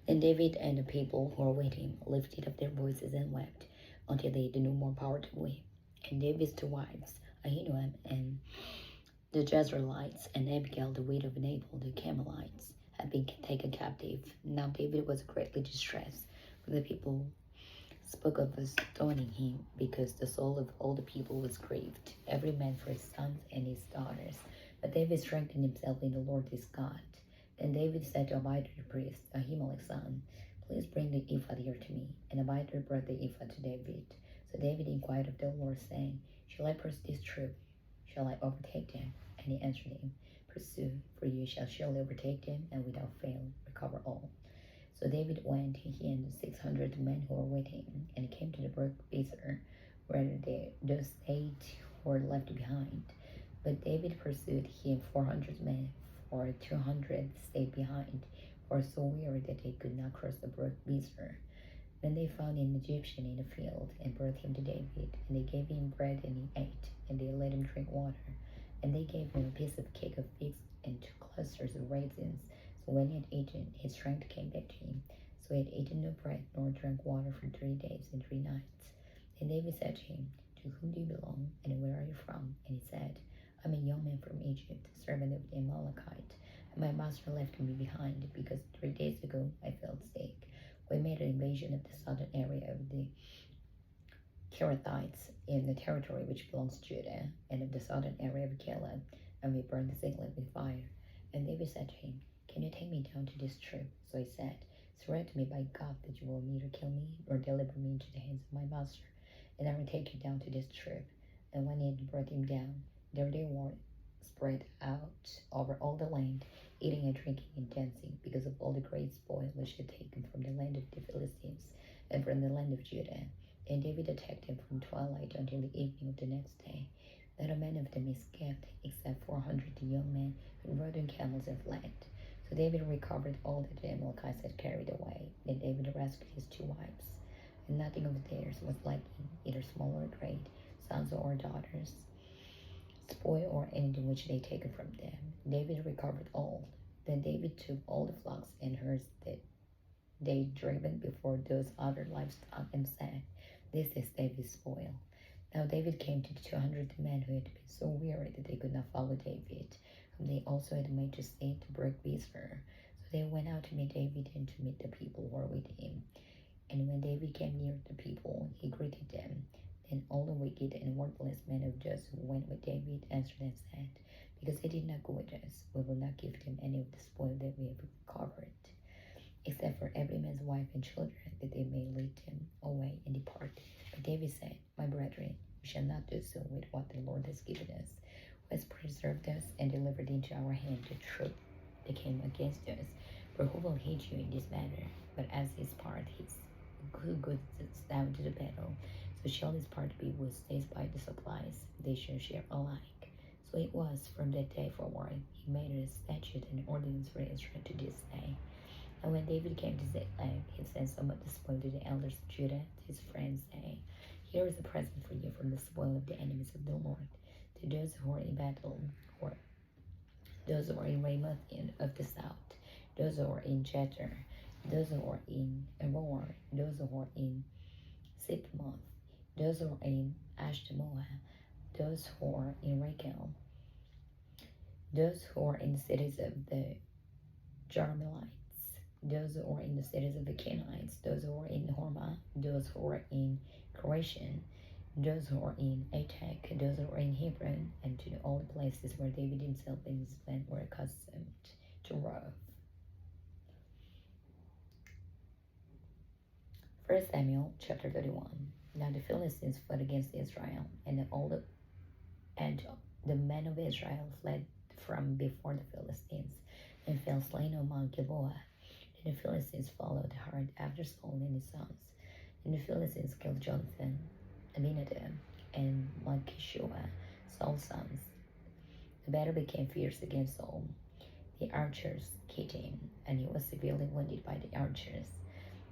Then David and the people who were with him lifted up their voices and wept until they had no more power to weep. And David's two wives, Ahinoam and the Jezreelites, and Abigail the widow of Nabal the Carmelites, had been taken captive. Now David was greatly distressed, for the people spoke of stoning him, because the soul of all the people was grieved, every man for his sons and his daughters. But David strengthened himself in the Lord his God. Then David said to Abijah the priest, Ahimelech's son, Please bring the ephod here to me. And Abijah brought the ephod to David. So David inquired of the Lord, saying, Shall I pursue this troop? Shall I overtake them? And he answered him, Pursue, for you shall surely overtake them, and without fail recover all. So David went, he and the 600 men who were with him, and came to the brook Besor, where those 8 who were left behind. But David pursued, he and 400 men, for 200 stayed behind, for so weary that they could not cross the brook Besor. Then they found an Egyptian in the field, and brought him to David, and they gave him bread, and he ate, and they let him drink water. And they gave him a piece of cake of figs, and 2 clusters of raisins. So when he had eaten, his strength came back to him. So he had eaten no bread, nor drank water for 3 days and 3 nights. And David said to him, To whom do you belong, and where are you from? And he said, I'm a young man from Egypt, servant of the Amalekite. And my master left me behind, because 3 days ago I fell sick. We made an invasion of the southern area of the Kerethites in the territory which belongs to Judah, and of the southern area of Caleb, and we burned the Ziklag with fire. And David said to him, Can you take me down to this troop? So he said, Swear to me by God that you will neither kill me nor deliver me into the hands of my master, and I will take you down to this troop. And when he had brought him down, there they were spread out over all the land, eating and drinking and dancing, because of all the great spoil which he had taken from the land of the Philistines and from the land of Judah. And David attacked them from twilight until the evening of the next day. Not a man of them escaped, except 400 young men who rode on camels and fled. So David recovered all that the Amalekites had carried away. Then David rescued his 2 wives, and nothing of theirs was lacking, either small or great, sons or daughters, spoil or anything which they had taken from them. David recovered all. Then David took all the flocks and herds that they driven before those other livestock, and said, This is David's spoil. Now David came to the 200 men who had been so weary that they could not follow David, whom they also had made to stay to brook Besor. So they went out to meet David and to meet the people who were with him. And when David came near the people, he greeted them. Then all the wicked and worthless men of Judah who went with David answered and said, because he did not go with us, we will not give him any of the spoil that we have recovered, except for every man's wife and children, that they may lead them away and depart. But David said, my brethren, we shall not do so with what the Lord has given us, who has preserved us and delivered into our hand the troop that came against us. For who will heed you in this matter? But as his part, who goes down to the battle, so shall his part be who stays by the supplies. They shall share alike. So it was from that day forward, he made a statute and ordinance for Israel to this day. And when David came to Ziklag, he sent some of the spoil to the elders of Judah, to his friends, saying, here is a present for you from the spoil of the enemies of the Lord. To those who are in battle, or those who are in Ramoth of the south, those who are in Jeter, those who are in Aroer, those who are in Sipmoth, those who are in Ashtemoa, those who are in Rakel, those who are in the cities of the Jarmelites, those who are in the cities of the Canaanites, those who are in Hormah, those who are in Koreshin, those who are in Atak, those who are in Hebron, and to all the places where David himself and his men were accustomed to rove. 1 Samuel chapter 31. Now the Philistines fought against Israel, and the men of Israel fled from before the Philistines, and fell slain on Mount Gilboa. And the Philistines followed hard after Saul and his sons. And the Philistines killed Jonathan, Abinadab, and Malchishua, Saul's sons. The battle became fierce against Saul. The archers hit him, and he was severely wounded by the archers.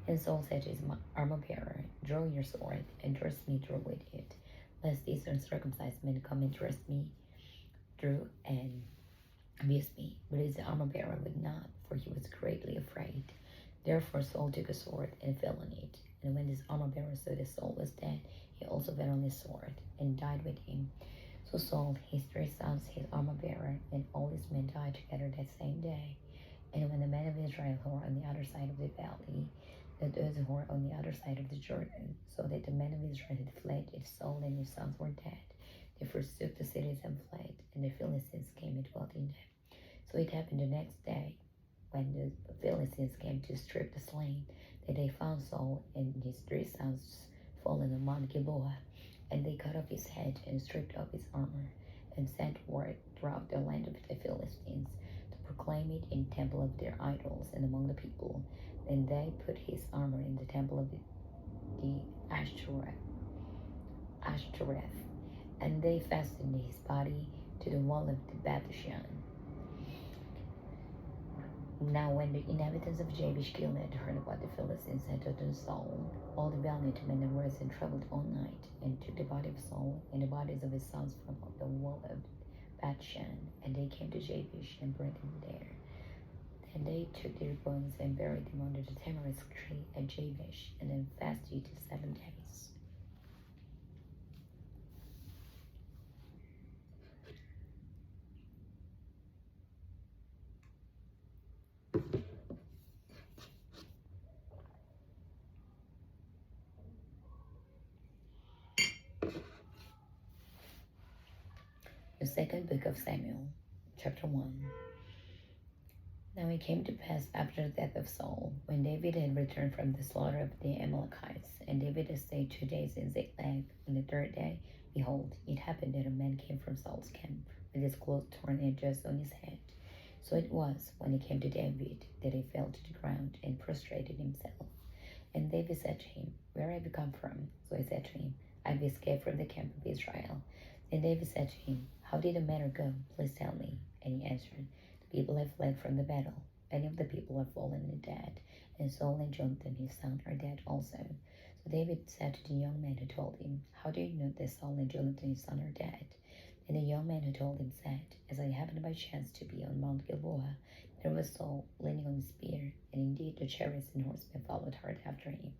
And Saul said to his armor-bearer, draw your sword, and thrust me through with it, lest these uncircumcised men come and thrust me through and abuse me. But his armor-bearer would not, for he was greatly afraid. Therefore Saul took a sword and fell on it. And when his armor-bearer saw that Saul was dead, he also fell on his sword, and died with him. So Saul, his 3 sons, his armor-bearer, and all his men died together that same day. And when the men of Israel who were on the other side of the valley, those who were on the other side of the Jordan, saw that the men of Israel had fled, and Saul and his sons were dead, they forsook the cities and fled, and the Philistines came and dwelt in them. So it happened the next day, when the Philistines came to strip the slain, that they found Saul and his 3 sons fallen on Mount Gilboa. And they cut off his head and stripped off his armor, and sent word throughout the land of the Philistines to proclaim it in the temple of their idols and among the people. Then they put his armor in the temple of the Ashtoreth, and they fastened his body to the wall of the Bethshan. Now when the inhabitants of Jabesh Gilead heard what the Philistines had done to Saul, all the valiant men arose and traveled all night, and took the body of Saul and the bodies of his sons from the wall of Bethshan, and they came to Jabesh and burned them there. Then they took their bones and buried them under the tamarisk tree at Jabesh, and then fasted 7 days. The second book of Samuel, chapter 1. Now it came to pass after the death of Saul, when David had returned from the slaughter of the Amalekites, and David had stayed 2 days in Ziklag. On the 3rd day, behold, it happened that a man came from Saul's camp, with his clothes torn and dust on his head. So it was, when he came to David, that he fell to the ground and prostrated himself. And David said to him, where have you come from? So he said to him, I have escaped from the camp of Israel. Then David said to him, how did the matter go? Please tell me. And he answered, the people have fled from the battle. Many of the people are fallen and dead, and Saul and Jonathan his son are dead also. So David said to the young man who told him, how do you know that Saul and Jonathan his son are dead? And the young man who told him said, as I happened by chance to be on Mount Gilboa, there was Saul leaning on his spear, and indeed the chariots and horsemen followed hard after him.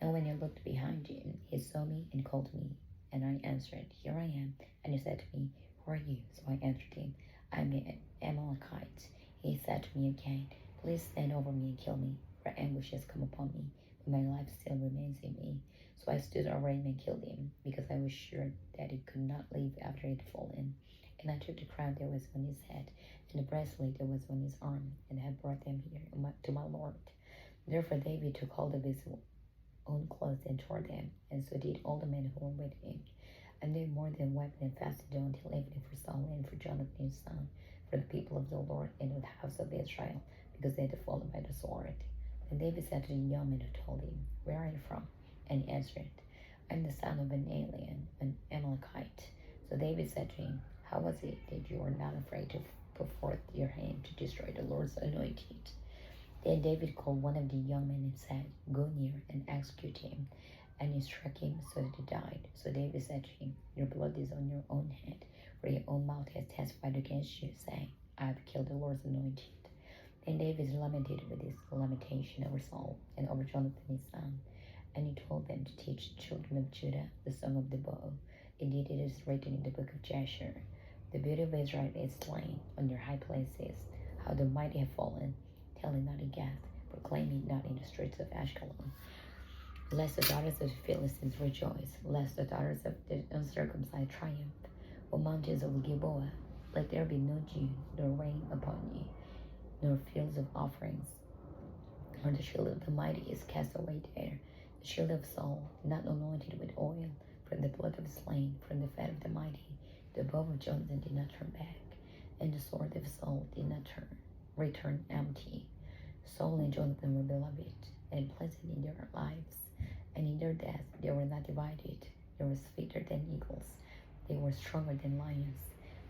Now when he looked behind him, he saw me and called me, and I answered, here I am. And he said to me, who are you? So I answered him, I am an Amalekite. He said to me again, please stand over me and kill me, for anguish has come upon me, but my life still remains in me. So I stood over him and killed him, because I was sure that it could not live after it had fallen. And I took the crown that was on his head, and the bracelet that was on his arm, and have brought them here to my Lord. Therefore David took hold of his own clothes and tore them, and so did all the men who were with him. And they mourned and wept and fasted until evening for Saul and for Jonathan his son, for the people of the Lord and of the house of Israel, because they had fallen by the sword. And David said to the young man who told him, Where are you from? And he answered, I am the son of an alien, an Amalekite. So David said to him, How was it that you were not afraid to put forth your hand to destroy the Lord's anointed? Then David called one of the young men and said, Go near and execute him. And he struck him so that he died. So David said to him, Your blood is on your own head, for your own mouth has testified against you, saying, I have killed the Lord's anointed. Then David lamented with this lamentation over Saul and over Jonathan his son. And he told them to teach the children of Judah the song of the bow. Indeed, it is written in the book of Jasher, The beauty of Israel is slain on your high places, how the mighty have fallen. Tell it not in Gath, proclaim it not in the streets of Ashkelon. Lest the daughters of the Philistines rejoice, lest the daughters of the uncircumcised triumph. O mountains of Gilboa, let there be no dew, nor rain upon you, nor fields of offerings. For the shield of the mighty is cast away there, the shield of Saul, not anointed with oil, from the blood of slain, from the fat of the mighty. The bow of Jonathan did not turn back, and the sword of Saul did not return empty. Saul and Jonathan were beloved, and pleasant in their lives, and in their death they were not divided. They were swifter than eagles, they were stronger than lions.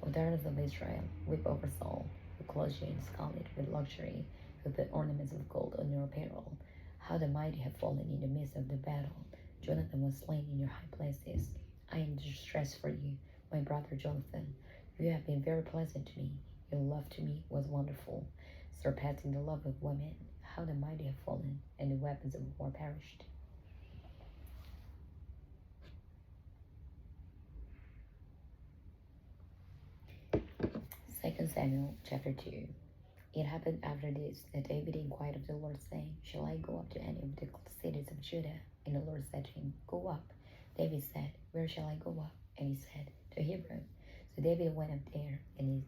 O daughters of Israel, weep over Saul, who clothes you in scarlet with luxury, who put ornaments of gold on your apparel. How the mighty have fallen in the midst of the battle. Jonathan was slain in your high places. I am distressed for you, my brother Jonathan. You have been very pleasant to me. Your love to me was wonderful, surpassing the love of women. How the mighty have fallen, and the weapons of war perished. 2 Samuel chapter 2. It happened after this that David inquired of the Lord, saying, Shall I go up to any of the cities of Judah? And the Lord said to him, Go up. David said, Where shall I go up? And he said, To Hebron. So David went up there, and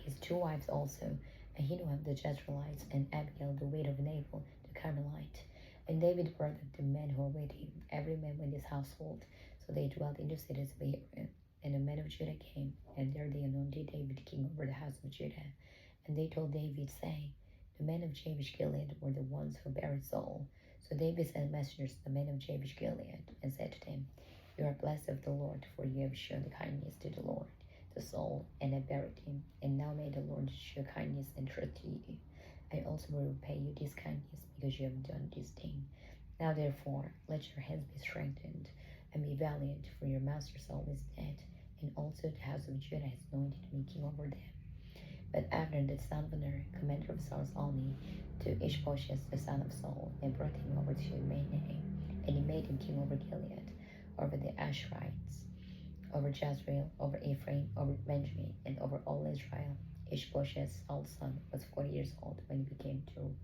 his two wives also, Ahinoam the Jezreelite, and Abigail the widow of Nabal the Carmelite. And David brought up the men who were with him, every man with his household. So they dwelt in the cities of Hebron. And the men of Judah came, and there they anointed David king over the house of Judah. And they told David, saying, The men of Jabesh Gilead were the ones who buried Saul. So David sent messengers to the men of Jabesh Gilead, and said to them, You are blessed of the Lord, for you have shown the kindness to the Lord, to Saul, and have buried him. And now may the Lord show kindness and truth to you. I also will repay you this kindness, because you have done this thing. Now therefore, let your hands be strengthened, and be valiant, for your master Saul is dead, and also the house of Judah has anointed me king over them. But Abner the son of Ner, commander of Saul's army, took Ishbosheth the son of Saul, and brought him over to Mahanaim, and he made him king over Gilead, over the Asherites, over Jezreel, over Ephraim, over Benjamin, and over all Israel. Ishbosheth, Saul's son, was 40 years old when he began to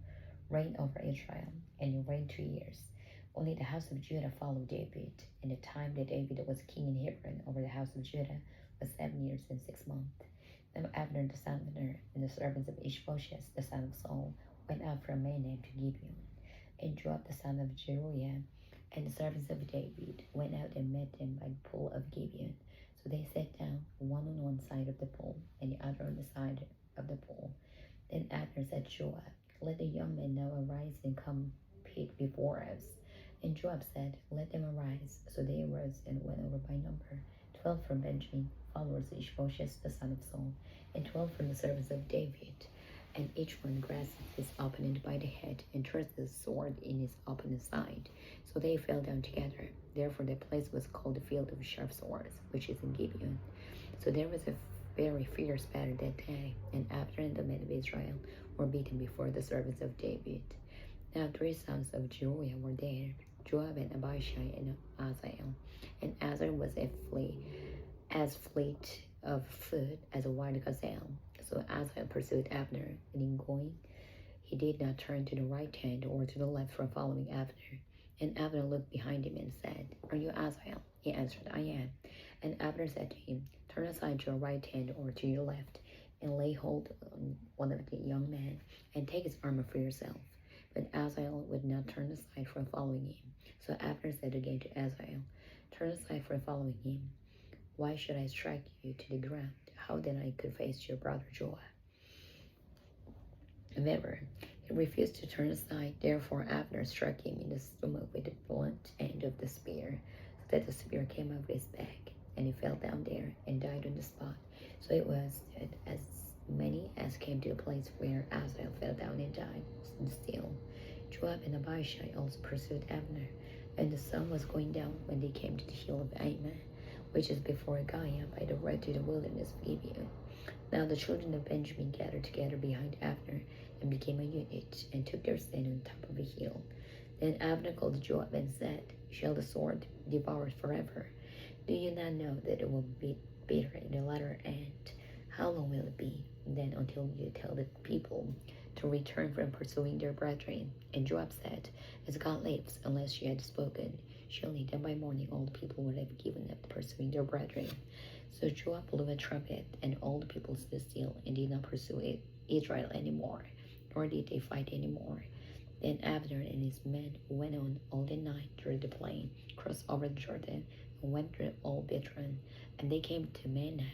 reign over Israel, and he reigned 2 years. Only the house of Judah followed David, and the time that David was king in Hebron over the house of Judah was 7 years and 6 months. Then Abner the son of Ner, and the servants of Ishbosheth the son of Saul, went out from Mahanaim to Gibeon. And Joab the son of Zeruiah, and the servants of David, went out and met them by the pool of Gibeon. So they sat down, one on one side of the pool, and the other on the side of the pool. Then Abner said to Joab, Let the young men now arise and compete before us. And Joab said, Let them arise. So they arose and went over by number, 12 from Benjamin, followers of Ishbosheth the son of Saul, and 12 from the servants of David. And each one grasped his opponent by the head, and thrust the sword in his opponent's side. So they fell down together. Therefore the place was called the field of sharp swords, which is in Gibeon. So there was a very fierce battle that day, and Abner and the men of Israel were beaten before the servants of David. Now 3 sons of Zeruiah were there, Joab and Abishai and Azael. And Azael was as fleet of foot as a wild gazelle. So Azael pursued Abner, and in going, He did not turn to the right hand or to the left from following Abner. And Abner looked behind him and said, Are you Asahel? He answered, I am. And Abner said to him, Turn aside to your right hand or to your left, and lay hold on one of the young men, and take his armor for yourself. But Asahel would not turn aside from following him. So Abner said again to Asahel, Turn aside from following him. Why should I strike you to the ground? How then I could face your brother Joab? However, he refused to turn aside. Therefore Abner struck him in the stomach with the blunt end of the spear, so that the spear came out of his back, and he fell down there and died on the spot. So it was that as many as came to the place where Asahel fell down and died stood still. Joab and Abishai also pursued Abner, and the sun was going down when they came to the hill of Ammah, which is before Giah by the road to the wilderness of Gibeon. Now the children of Benjamin gathered together behind Abner and became a unit, and took their stand on top of a hill. Then Abner called Joab and said, Shall the sword devour forever? Do you not know that it will be bitter in the latter end? How long will it be then until you tell the people to return from pursuing their brethren? And Joab said, As God lives, unless you had spoken, surely then by morning all the people would have given up pursuing their brethren. So Joab blew a trumpet, and all the people stood still and did not pursue Israel anymore, nor did they fight anymore. Then Abner and his men went on all the night through the plain, crossed over the Jordan, and went through all Bithron, and they came to Manaah.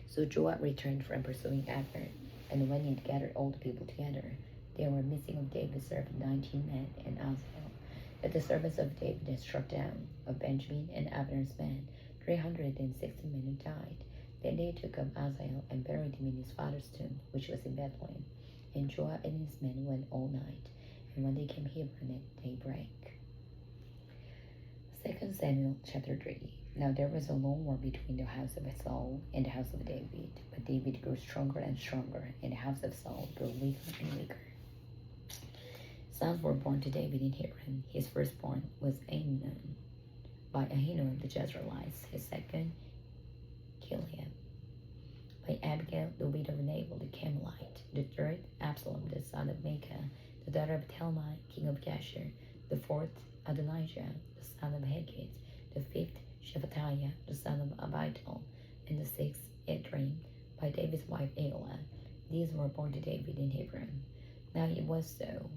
So Joab returned from pursuing Abner, and when he had gathered all the people together, there were missing of David's servant 19 men and Asahel. But the servants of David had struck down of Benjamin and Abner's men 360 men who died. Then they took up Asahel and buried him in his father's tomb, which was in Bethlehem. And Joab and his men went all night, and when they came Hebron at daybreak. 2 Samuel chapter 3. Now there was a long war between the house of Saul and the house of David, but David grew stronger and stronger, and the house of Saul grew weaker and weaker. Sons were born to David in Hebron. His firstborn was Amnon by Ahinoam the Jezreelites, his second Gilead by Abigail the widow of Nabal the Carmelite, the third Absalom the son of Maacah, the daughter of Talmai king of Geshur, the fourth Adonijah the son of Haggith, the fifth Shephatiah the son of Abital, and the sixth Edrim by David's wife Elah. These were born to David in Hebron. Now it was so,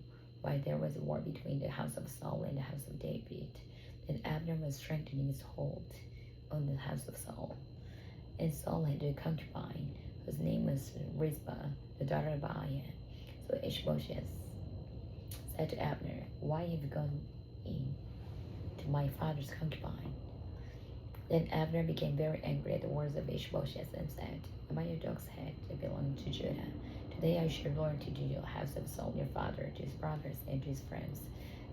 while there was a war between the house of Saul and the house of David, that Abner was strengthening his hold on the house of Saul. And Saul had a concubine, whose name was Rizpah, the daughter of Aiah. So Ishbosheth said to Abner, Why have you gone in to my father's concubine? Then Abner became very angry at the words of Ishbosheth and said, Am I your dog's head that belonging to Judah? Today I shall loyalty to the house of Saul your father, to his brothers, and to his friends.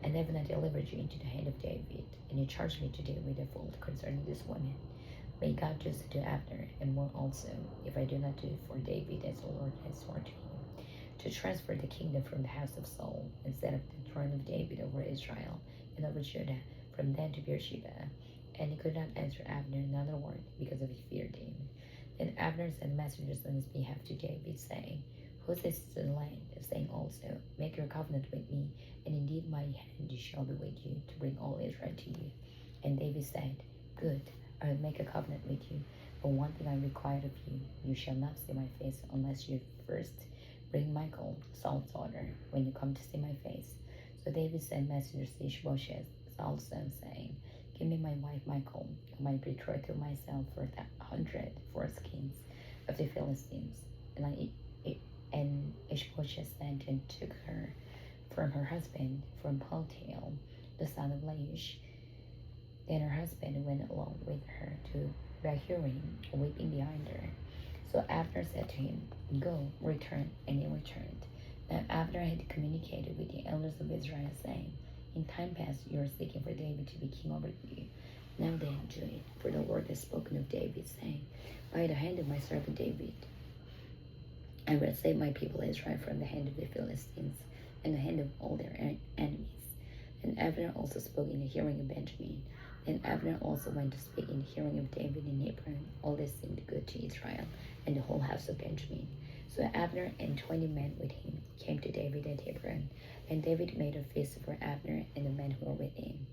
And have not delivered you into the hand of David, and you charged me to deal with a fault concerning this woman. May God do so to Abner, and more also, if I do not do for David as the Lord has sworn to him, to transfer the kingdom from the house of Saul, and set up the throne of David over Israel, and over Judah, from Dan to Beersheba. And he could not answer Abner another word, because he feared him. Then Abner sent messengers on his behalf to David, saying, Whose is the land? Saying also, Make your covenant with me, and indeed my hand shall be with you, to bring all Israel to you. And David said, Good, I will make a covenant with you, but one thing I require of you, you shall not see my face, unless you first bring Michal, Saul's daughter, when you come to see my face. So David sent messengers to Ishbosheth, Saul's son, saying, Give me my wife Michal, whom I betrothed to myself for 100 foreskins of the Philistines. And Ishbosheth sent and took her from her husband, from Paltiel, the son of Laish. Then her husband went along with her to Bahurim, weeping behind her. So Abner said to him, Go, return. And he returned. Now Abner had communicated with the elders of Israel, saying, In time past you are seeking for David to be king over you. Now then do it, for the Lord has spoken of David, saying, By the hand of my servant David, I will save my people Israel from the hand of the Philistines, and the hand of all their enemies. And Abner also spoke in the hearing of Benjamin. And Abner also went to speak in the hearing of David in Hebron. All this seemed good to Israel and the whole house of Benjamin. So Abner and 20 men with him came to David at Hebron, and David made a feast for Abner and the men who were with him.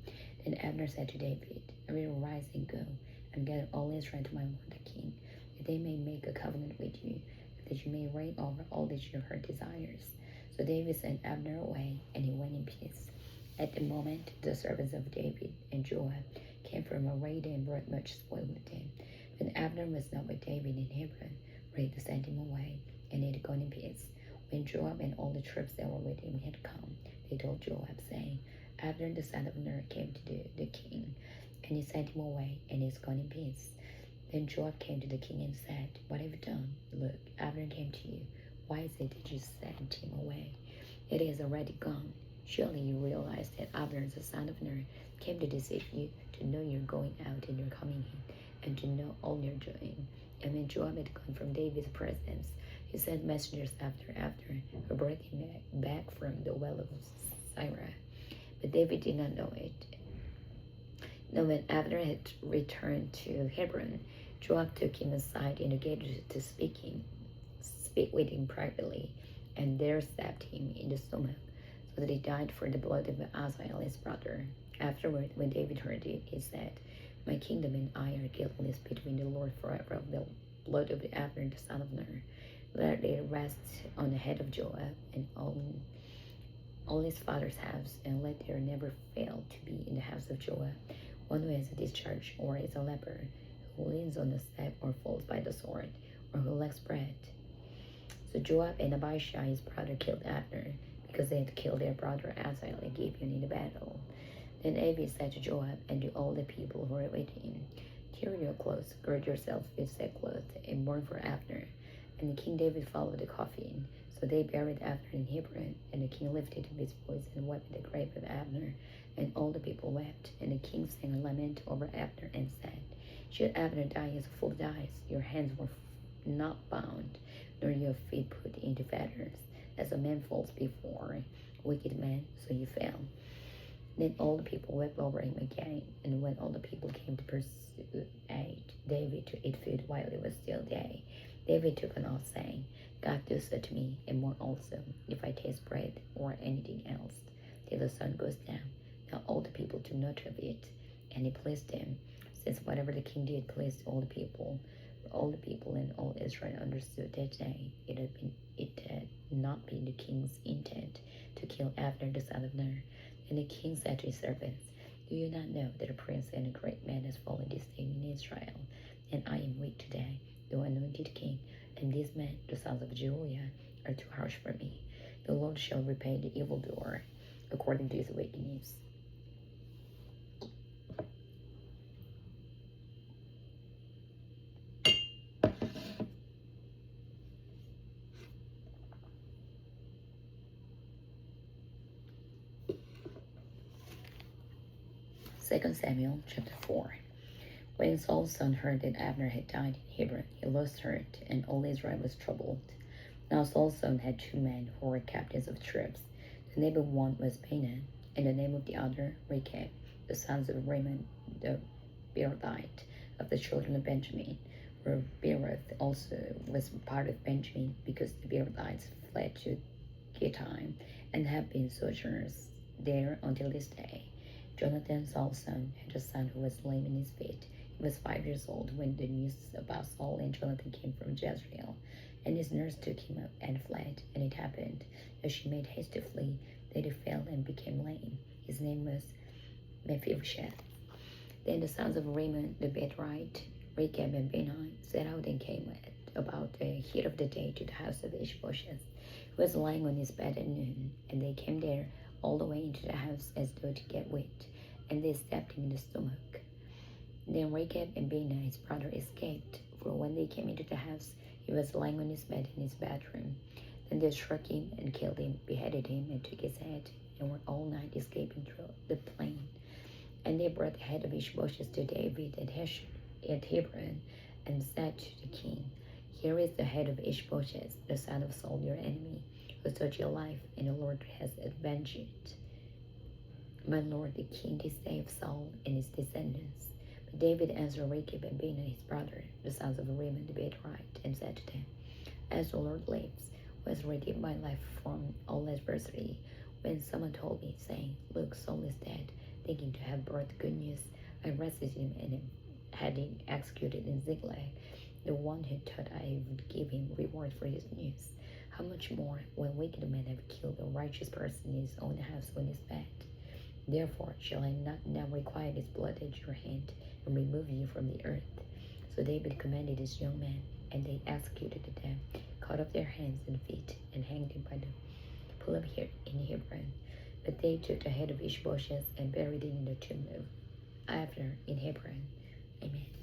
Then Abner said to David, I will rise and go and gather all Israel to my lord the king, that they may make a covenant with you, and that you may reign over all that your heart desires. So David sent Abner away, and he went in peace. At the moment, the servants of David and Joab came from a raid and brought much spoil with them. When Abner was not with David in Hebron, ready to send him away, and he had gone in peace. When Joab and all the troops that were with him had come, they told Joab, saying, Abner the son of Ner came to the king, and he sent him away, and he is gone in peace. Then Joab came to the king and said, What have you done? Look, Abner came to you. Why is it that you sent him away? It is already gone. Surely you realize that Abner the son of Ner came to deceive you, to know your going out and your coming in, and to know all your doing. And when Joab had gone from David's presence, he sent messengers after Abner, who brought him back from the well of Sirah. But David did not know it. Now when Abner had returned to Hebron, Joab took him aside in the gate to speak with him privately, and there stabbed him in the stomach, so that he died for the blood of Asael his brother. Afterward, when David heard it, he said, My kingdom and I are guiltless between the Lord forever of the blood of Abner the son of Ner. Let it rest on the head of Joab and all his father's house, and let there never fail to be in the house of Joab one who has a discharge, or is a leper, who leans on the staff, or falls by the sword, or who lacks bread. So Joab and Abishai his brother killed Abner, because they had killed their brother Asael and Gibeon in the battle. Then David said to Joab and to all the people who were with him, Tear your clothes, gird yourselves with sackcloth, and mourn for Abner. And King David followed the coffin. So they buried Abner in Hebron, and the king lifted up his voice and wept at the grave of Abner, and all the people wept. And the king sang a lament over Abner and said, Should Abner die as a fool dies, your hands were not bound, nor your feet put into fetters. As a man falls before a wicked man, so you fell. Then all the people wept over him again, and when all the people came to persuade David to eat food while it was still day, David took an oath, saying, God do so to me, and more also, if I taste bread or anything else, till the sun goes down. Now all the people took note of it, and it pleased them, since whatever the king did pleased all the people. For all the people and all Israel understood that day it had not been the king's intent to kill Abner the son of Ner. And the king said to his servants, Do you not know that a prince and a great man has fallen this day in Israel? And I am weak today, though anointed king, and these men, the sons of Zeruiah, are too harsh for me. The Lord shall repay the evildoer according to his wickedness. Second Samuel chapter 4. When Saul's son heard that Abner had died in Hebron, he lost heart, and all Israel was troubled. Now Saul's son had 2 men who were captains of troops. The name of one was Banan, and the name of the other Rechab, the sons of Raymond the Beerothite, of the children of Benjamin. For Beeroth also was part of Benjamin, because the Beerothites fled to Gittim, and have been sojourners there until this day. Jonathan, Saul's son, had a son who was lame in his feet. He was 5 years old when the news about Saul and Jonathan came from Jezreel. And his nurse took him up and fled. And it happened, as she made haste to flee, that he fell and became lame. His name was Mephibosheth. Then the sons of Raymond the Beerotite, Rechab and Banan, set out and came at about the heat of the day to the house of Ishbosheth, who was lying on his bed at noon. And they came there all the way into the house as though to get wet, and they stabbed him in the stomach. Then Rechab and Banan his brother escaped, for when they came into the house, he was lying on his bed in his bedroom. Then they struck him and killed him, beheaded him, and took his head, and were all night escaping through the plain. And they brought the head of Ishbosheth to David at Hebron, and said to the king, Here is the head of Ishbosheth, the son of Saul your enemy, who sought your life, and the Lord has avenged my lord the king this day of Saul and his descendants. But David answered Rechab and Banan his brother, the sons of Raymond the Beerotite, and said to them, As the Lord lives, who has redeemed my life from all adversity, when someone told me, saying, Look, Saul is dead, thinking to have brought good news, I arrested him and had him executed in Ziklag, the one who thought I would give him reward for his news. How much more when wicked men have killed a righteous person in his own house on his bed? Therefore shall I not now require his blood at your hand, and remove you from the earth? So David commanded his young men, and they executed them, cut off their hands and feet, and hanged him by the pool of in Hebron. But they took the head of Ishbosheth and buried it in the tomb of Abner in Hebron. Amen.